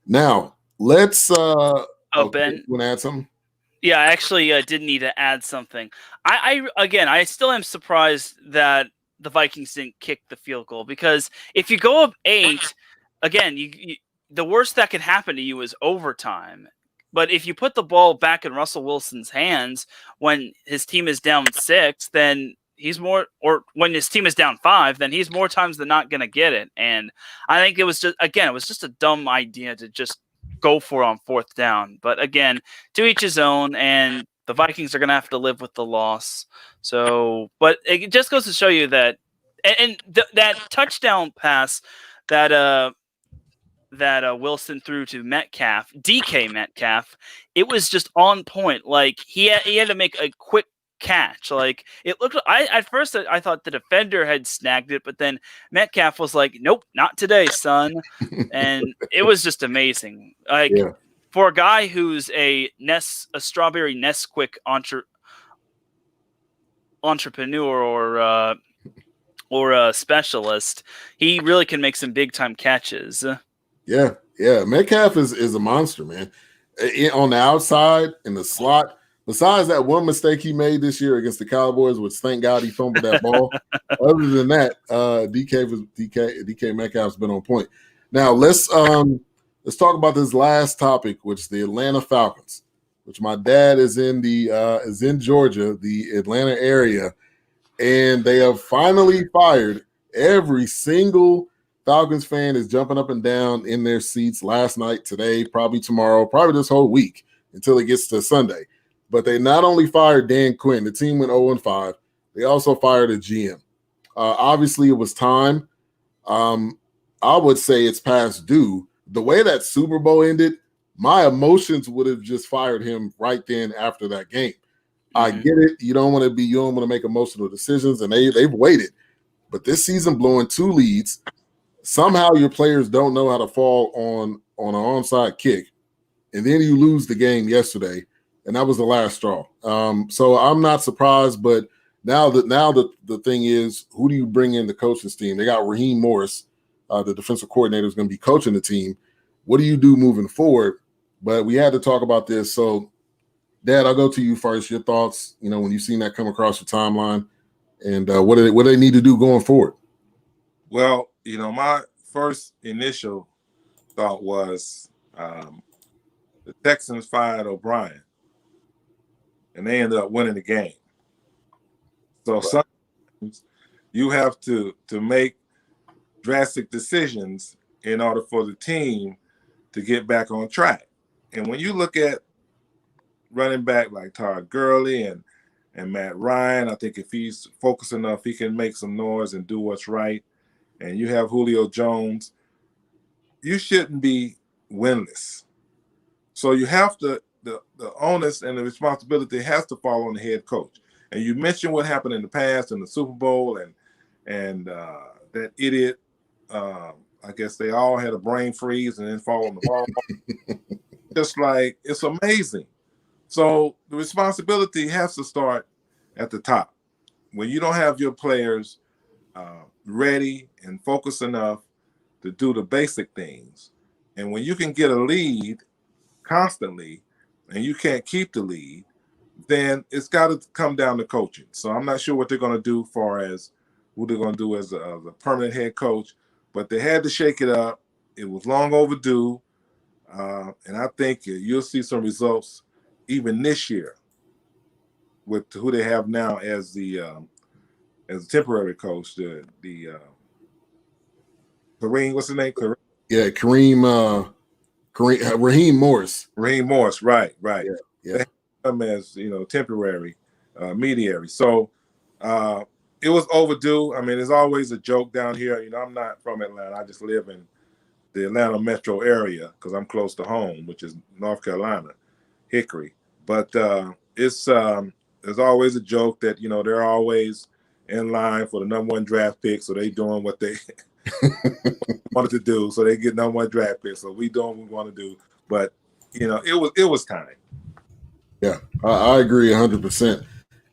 Now, let's Ben, you want to add something? Yeah, I actually did need to add something. I still am surprised that the Vikings didn't kick the field goal, because if you go up 8, again, the worst that could happen to you is overtime. But if you put the ball back in Russell Wilson's hands when his team is down 6, then he's more, or when his team is down 5, then he's more times than not going to get it. And I think it was just a dumb idea to just go for it on 4th down. But again, to each his own, and the Vikings are going to have to live with the loss. So, but it just goes to show you that, that touchdown pass that Wilson threw to Metcalf, DK Metcalf, it was just on point. Like he had to make a quick catch. Like it looked. At first I thought the defender had snagged it, but then Metcalf was like, "Nope, not today, son." And it was just amazing. Like for a guy who's a strawberry Nesquik entrepreneur or a specialist, he really can make some big time catches. Yeah. Metcalf is a monster, man. On the outside, in the slot, besides that one mistake he made this year against the Cowboys, which thank God he fumbled that ball. Other than that, DK Metcalf's been on point. Now let's talk about this last topic, which is the Atlanta Falcons, which my dad is in Georgia, the Atlanta area, and they have finally fired every single Falcons fan is jumping up and down in their seats last night, today, probably tomorrow, probably this whole week until it gets to Sunday. But they not only fired Dan Quinn, the team went 0-5, they also fired a GM. Obviously, it was time. I would say it's past due. The way that Super Bowl ended, my emotions would have just fired him right then after that game. I get it. You don't want to make emotional decisions, and they've waited. But this season, blowing 2 leads, somehow your players don't know how to fall on an onside kick, and then you lose the game yesterday, and that was the last straw. So I'm not surprised, but now the thing is, who do you bring in the coaching team? They got Raheem Morris, the defensive coordinator, is going to be coaching the team. What do you do moving forward? But we had to talk about this. So, Dad, I'll go to you first. Your thoughts, when you've seen that come across your timeline, and what do they need to do going forward? Well, my first initial thought was the Texans fired O'Brien, and they ended up winning the game. So sometimes you have to make drastic decisions in order for the team to get back on track. And when you look at running back like Todd Gurley and Matt Ryan, I think if he's focused enough, he can make some noise and do what's right. And you have Julio Jones, you shouldn't be winless. So you have to, the onus and the responsibility has to fall on the head coach. And you mentioned what happened in the past in the Super Bowl and that idiot, I guess they all had a brain freeze and then fall on the ball. Just like, it's amazing. So the responsibility has to start at the top. When you don't have your players ready and focused enough to do the basic things, and when you can get a lead constantly and you can't keep the lead, then it's got to come down to coaching. So I'm not sure what they're going to do far as who they're going to do as a permanent head coach, but they had to shake it up. It was long overdue, and I think you'll see some results even this year with who they have now as the temporary coach, the Kareem, what's his name? Raheem Morris. Raheem Morris, right. Yeah. They have him as temporary mediary. So it was overdue. I mean, there's always a joke down here. I'm not from Atlanta. I just live in the Atlanta metro area because I'm close to home, which is North Carolina, Hickory. But there's always a joke that they're always in line for the number 1 draft pick, so they doing what they wanted to do, so they get number 1 draft pick. So we doing what we want to do, but it was time. Yeah, I agree 100%,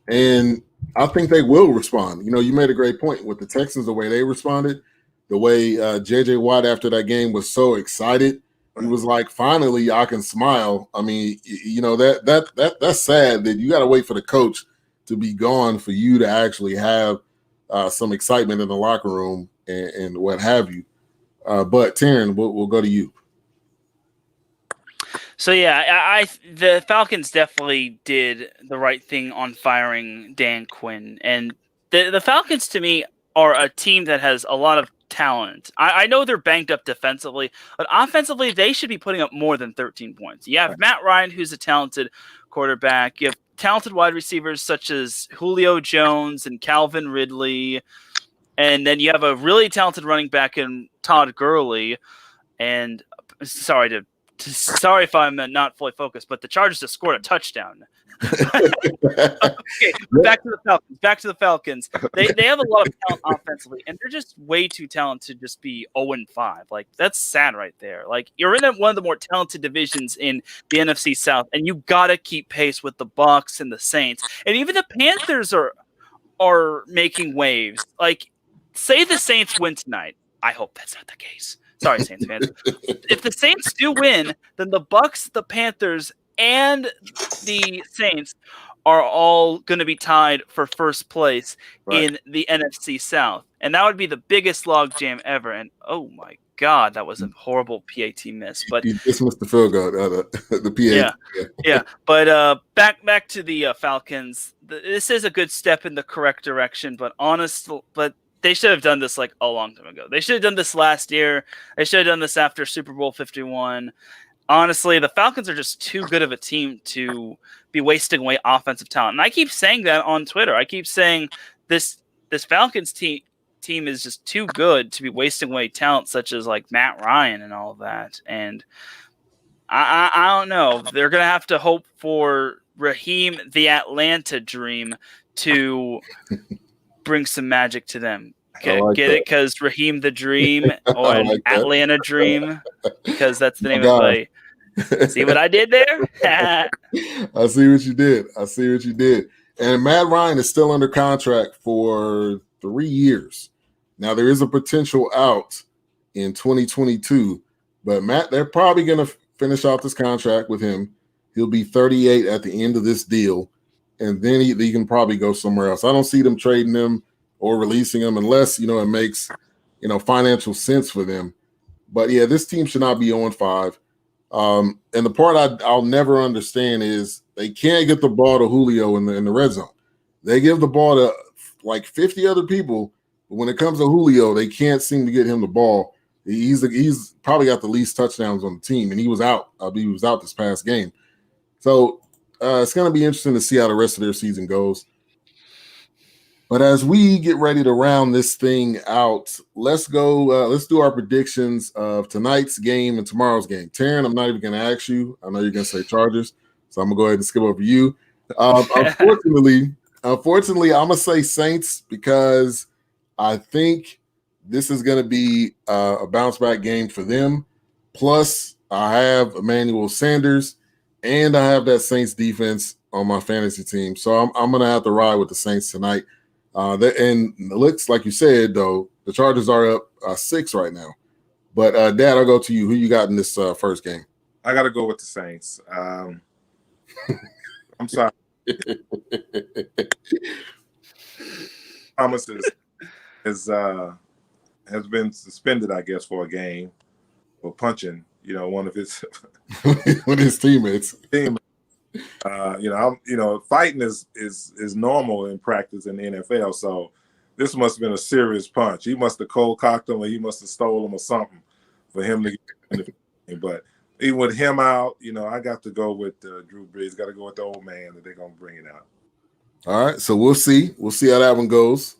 and I think they will respond. You made a great point with the Texans, the way they responded, the way J.J. Watt after that game was so excited. He was like, finally, I can smile. I mean, that's sad that you got to wait for the coach to be gone for you to actually have some excitement in the locker room and what have you. But Taran, we'll go to you. So yeah, the Falcons definitely did the right thing on firing Dan Quinn, and the Falcons to me are a team that has a lot of talent. I know they're banged up defensively, but offensively they should be putting up more than 13 points. You have Matt Ryan, who's a talented quarterback. You have talented wide receivers such as Julio Jones and Calvin Ridley, and then you have a really talented running back in Todd Gurley. And sorry if I'm not fully focused, but the Chargers just scored a touchdown. Okay, back to the Falcons. They have a lot of talent offensively, and they're just way too talented to just be 0-5. Like, that's sad right there. Like, you're in one of the more talented divisions in the NFC South, and you gotta keep pace with the Bucs and the Saints, and even the Panthers are making waves. Like, say the Saints win tonight. I hope that's not the case. Sorry, Saints fans. If the Saints do win, then the Bucs, the Panthers, and the Saints are all going to be tied for first place in the NFC South. And that would be the biggest logjam ever. And, oh, my God, that was a horrible PAT miss. But you dismissed the field goal, the PAT. Yeah. But back to the Falcons. This is a good step in the correct direction, but they should have done this like a long time ago. They should have done this last year. They should have done this after Super Bowl 51. Honestly, the Falcons are just too good of a team to be wasting away offensive talent. And I keep saying that on Twitter. I keep saying this Falcons team is just too good to be wasting away talent such as like Matt Ryan and all of that. And I don't know. They're going to have to hope for Raheem the Atlanta Dream to bring some magic to them. Get it? Because Raheem the Dream or an Atlanta Dream, because that's the name of the play. See what I did there? I see what you did. And Matt Ryan is still under contract for 3 years. Now, there is a potential out in 2022, but they're probably going to finish out this contract with him. He'll be 38 at the end of this deal, and then he can probably go somewhere else. I don't see them trading him or releasing him unless, it makes, financial sense for them. But, yeah, this team should not be 0-5. And the part I'll never understand is they can't get the ball to Julio in the red zone. They give the ball to, like, 50 other people, but when it comes to Julio, they can't seem to get him the ball. He's probably got the least touchdowns on the team, and he was out. He was out this past game. So it's going to be interesting to see how the rest of their season goes. But as we get ready to round this thing out, let's go. Let's do our predictions of tonight's game and tomorrow's game. Taran, I'm not even going to ask you. I know you're going to say Chargers, so I'm going to go ahead and skip over you. Unfortunately, I'm going to say Saints because I think this is going to be a bounce-back game for them. Plus, I have Emmanuel Sanders, and I have that Saints defense on my fantasy team. So I'm going to have to ride with the Saints tonight. And it looks like you said, though, the Chargers are up 6 right now. But, Dad, I'll go to you. Who you got in this first game? I got to go with the Saints. I'm sorry. Thomas has been suspended, I guess, for a game for punching, one of his with his teammates. Fighting is normal in practice in the NFL. So this must have been a serious punch. He must have cold cocked him, or he must have stole him or something for him to get in the game. But even with him out, I got to go with Drew Brees. Got to go with the old man that they're gonna bring it out. All right, so we'll see. We'll see how that one goes.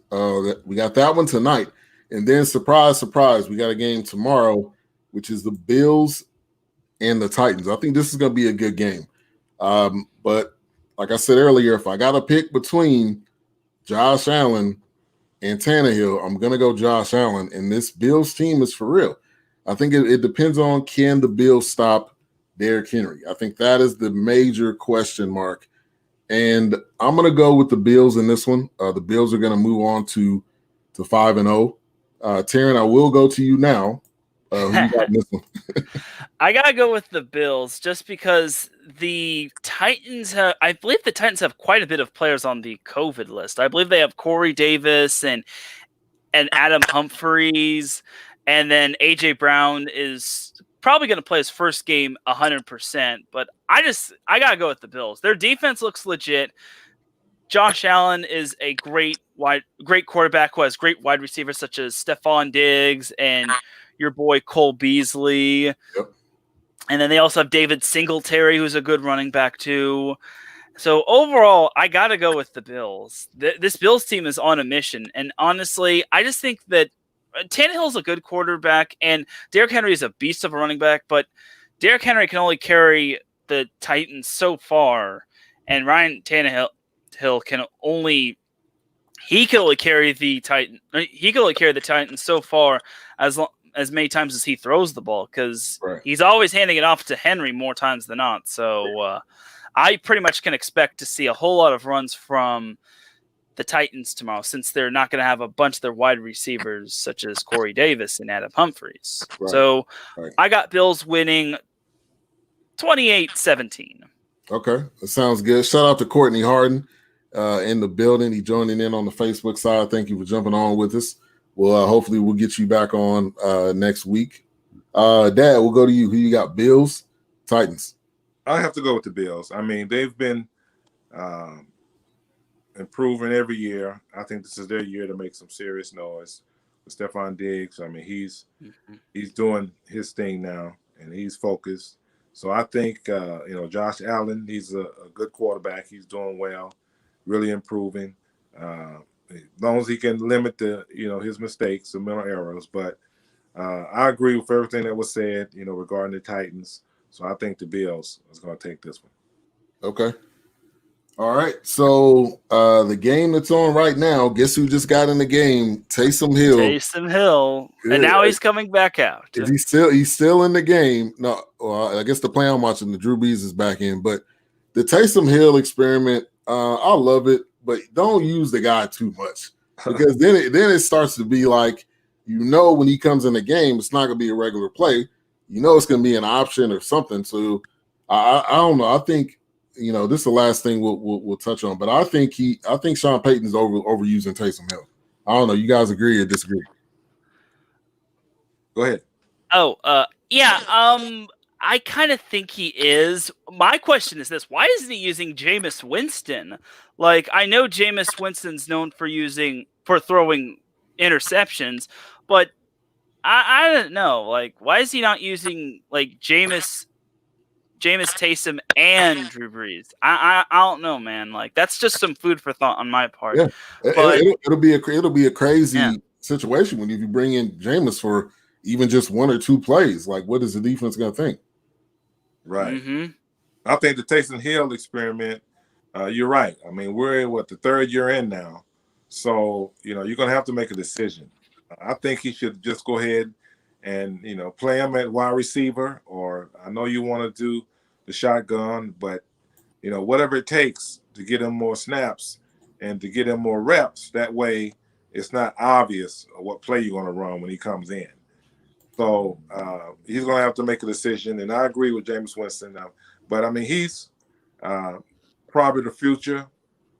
We got that one tonight, and then surprise, we got a game tomorrow, which is the Bills and the Titans. I think this is going to be a good game. But like I said earlier, if I got to pick between Josh Allen and Tannehill, I'm going to go Josh Allen. And this Bills team is for real. I think it depends on, can the Bills stop Derrick Henry? I think that is the major question mark. And I'm going to go with the Bills in this one. The Bills are going to move on to 5-0. Taran, I will go to you now. Who you got in this one? I gotta go with the Bills just because the Titans I believe the Titans have quite a bit of players on the COVID list. I believe they have Corey Davis and Adam Humphries, and then AJ Brown is probably going to play his first game 100%, but I got to go with the Bills. Their defense looks legit. Josh Allen is a great quarterback who has great wide receivers such as Stephon Diggs and your boy Cole Beasley. Yep. And then they also have David Singletary, who's a good running back too. So overall, I got to go with the Bills. This Bills team is on a mission. And honestly, I just think that Tannehill's a good quarterback and Derrick Henry is a beast of a running back, but Derrick Henry can only carry the Titans so far. And Ryan Tannehill can only carry the Titans so far as many times as he throws the ball, because he's always handing it off to Henry more times than not. So I pretty much can expect to see a whole lot of runs from the Titans tomorrow, since they're not going to have a bunch of their wide receivers such as Corey Davis and Adam Humphries. So I got Bills winning 28-17. Okay, that sounds good. Shout out to Courtney Harden in the building. He joining in on the Facebook side. Thank you for jumping on with us. Well, hopefully we'll get you back on next week. Dad, we'll go to you. Who you got? Bills, Titans? I have to go with the Bills. I mean, they've been improving every year. I think this is their year to make some serious noise with Stephon Diggs. I mean, he's doing his thing now, and he's focused. So I think, Josh Allen, he's a good quarterback. He's doing well, really improving. As long as he can limit his mistakes, the mental errors. But I agree with everything that was said, regarding the Titans. So I think the Bills is going to take this one. Okay. All right. So the game that's on right now, guess who just got in the game? Taysom Hill. Good. And now he's coming back out. He's still in the game. No, well, I guess the play I'm watching, the Drew Brees is back in. But the Taysom Hill experiment, I love it, but don't use the guy too much, because then it starts to be like, when he comes in the game, it's not going to be a regular play. It's going to be an option or something. So I don't know. I think this is the last thing we'll touch on, but I think Sean Payton's overusing Taysom Hill. I don't know. You guys agree or disagree? Go ahead. I kind of think he is. My question is this: why isn't he using Jameis Winston? Like, I know Jameis Winston's known for throwing interceptions, but I don't know. Like, why is he not using like Jameis Taysom and Drew Brees? I don't know, man. Like, that's just some food for thought on my part. Yeah, but it'll be a crazy situation when you bring in Jameis for even just one or two plays. Like, what is the defense going to think? Right. Mm-hmm. I think the Taysom Hill experiment. You're right. I mean, we're the third year in now, so you're going to have to make a decision. I think he should just go ahead and play him at wide receiver, or I know you want to do the shotgun, but whatever it takes to get him more snaps and to get him more reps. That way, it's not obvious what play you're going to run when he comes in. So he's going to have to make a decision, and I agree with Jameis Winston. But I mean, he's probably the future.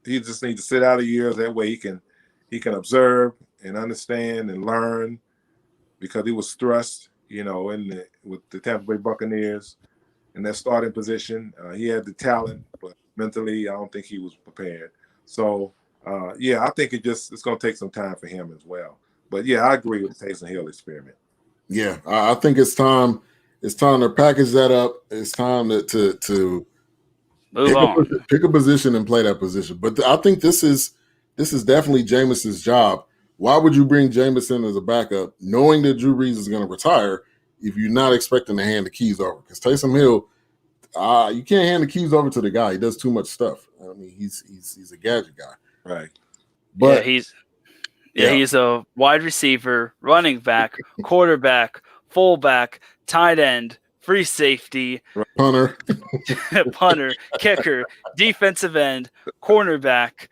He just needs to sit out a year. That way, he can observe and understand and learn, because he was thrust, with the Tampa Bay Buccaneers in that starting position. He had the talent, but mentally, I don't think he was prepared. So, I think it's going to take some time for him as well. But I agree with the Taysom Hill experiment. Yeah, I think it's time. It's time to package that up. It's time to move on, pick a position and play that position. But I think this is definitely Jameis's job. Why would you bring Jameis in as a backup, knowing that Drew Brees is going to retire, if you're not expecting to hand the keys over? Because Taysom Hill, you can't hand the keys over to the guy. He does too much stuff. I mean, he's a gadget guy, right? But he's a wide receiver, running back, quarterback, fullback, tight end, free safety, punter, kicker, defensive end, cornerback,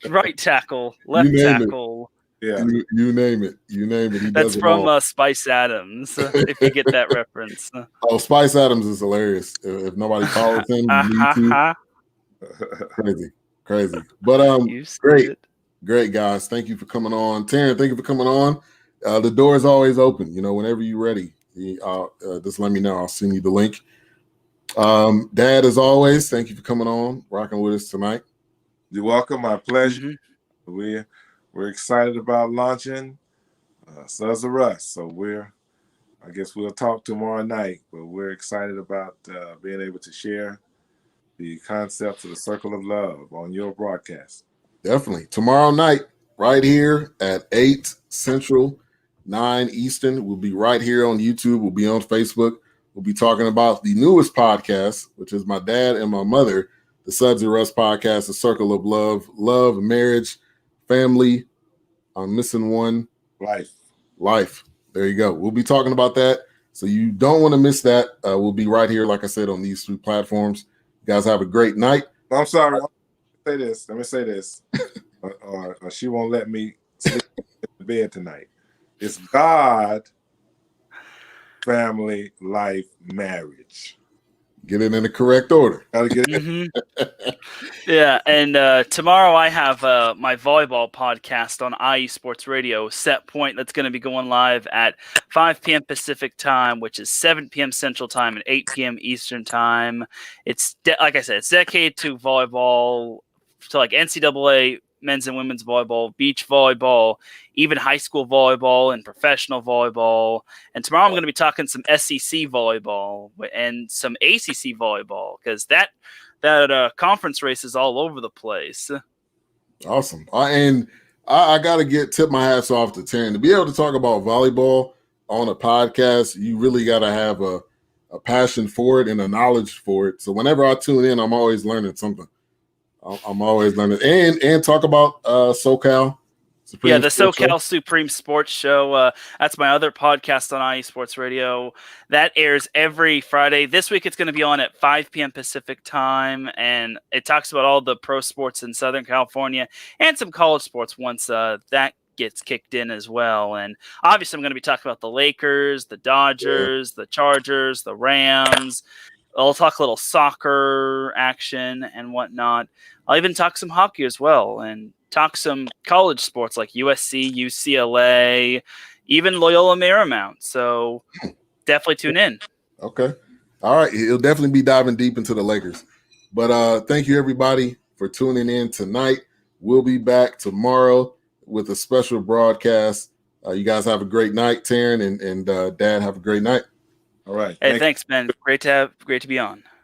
right tackle, left tackle. Yeah, you name it. That's from Spice Adams, if you get that reference. Oh, Spice Adams is hilarious. If nobody follows him, you need to. Crazy. But great guys. Thank you for coming on, Taran. Thank you for coming on. The door is always open. Whenever you're ready, Just let me know. I'll send you the link. Dad, as always, thank you for coming on, rocking with us tonight. You're welcome. My pleasure. We're excited about launching Sons of Us. So I guess we'll talk tomorrow night, but we're excited about being able to share the concepts of the Circle of Love on your broadcast. Definitely. Tomorrow night, right here at 8 Central, 9 Eastern. We'll be right here on YouTube. We'll be on Facebook. We'll be talking about the newest podcast, which is my dad and my mother, the Suds of Rust podcast, the Circle of Love, marriage, family. I'm missing one. Life. There you go. We'll be talking about that. So you don't want to miss that. We'll be right here, like I said, on these 3 platforms. You guys have a great night. I'm sorry. Let me say this. or she won't let me sleep in bed tonight. It's God, family, life, marriage. Get it in the correct order. Gotta get it. Yeah, and tomorrow I have my volleyball podcast on IE Sports Radio, Set Point, that's going to be going live at 5 p.m. Pacific time, which is 7 p.m. Central time and 8 p.m. Eastern time. It's like I said, it's dedicated to volleyball, to like NCAA men's and women's volleyball, beach volleyball, even high school volleyball and professional volleyball. And tomorrow I'm going to be talking some SEC volleyball and some ACC volleyball, because that conference race is all over the place. Awesome. And I got to tip my hats off to Taran. To be able to talk about volleyball on a podcast, you really got to have a passion for it and a knowledge for it. So whenever I tune in, I'm always learning something. I'm always learning. And talk about SoCal. The SoCal Supreme Sports Show. That's my other podcast on IE Sports Radio. That airs every Friday. This week it's going to be on at 5 p.m. Pacific time, and it talks about all the pro sports in Southern California and some college sports once that gets kicked in as well. And obviously I'm going to be talking about the Lakers, the Dodgers, the Chargers, the Rams. I'll talk a little soccer action and whatnot. I'll even talk some hockey as well, and talk some college sports like USC, UCLA, even Loyola Marymount. So definitely tune in. Okay. All right. He'll definitely be diving deep into the Lakers. But thank you, everybody, for tuning in tonight. We'll be back tomorrow with a special broadcast. You guys have a great night, Taran, and Dad, have a great night. All right. Hey, thanks, Ben. Great to be on.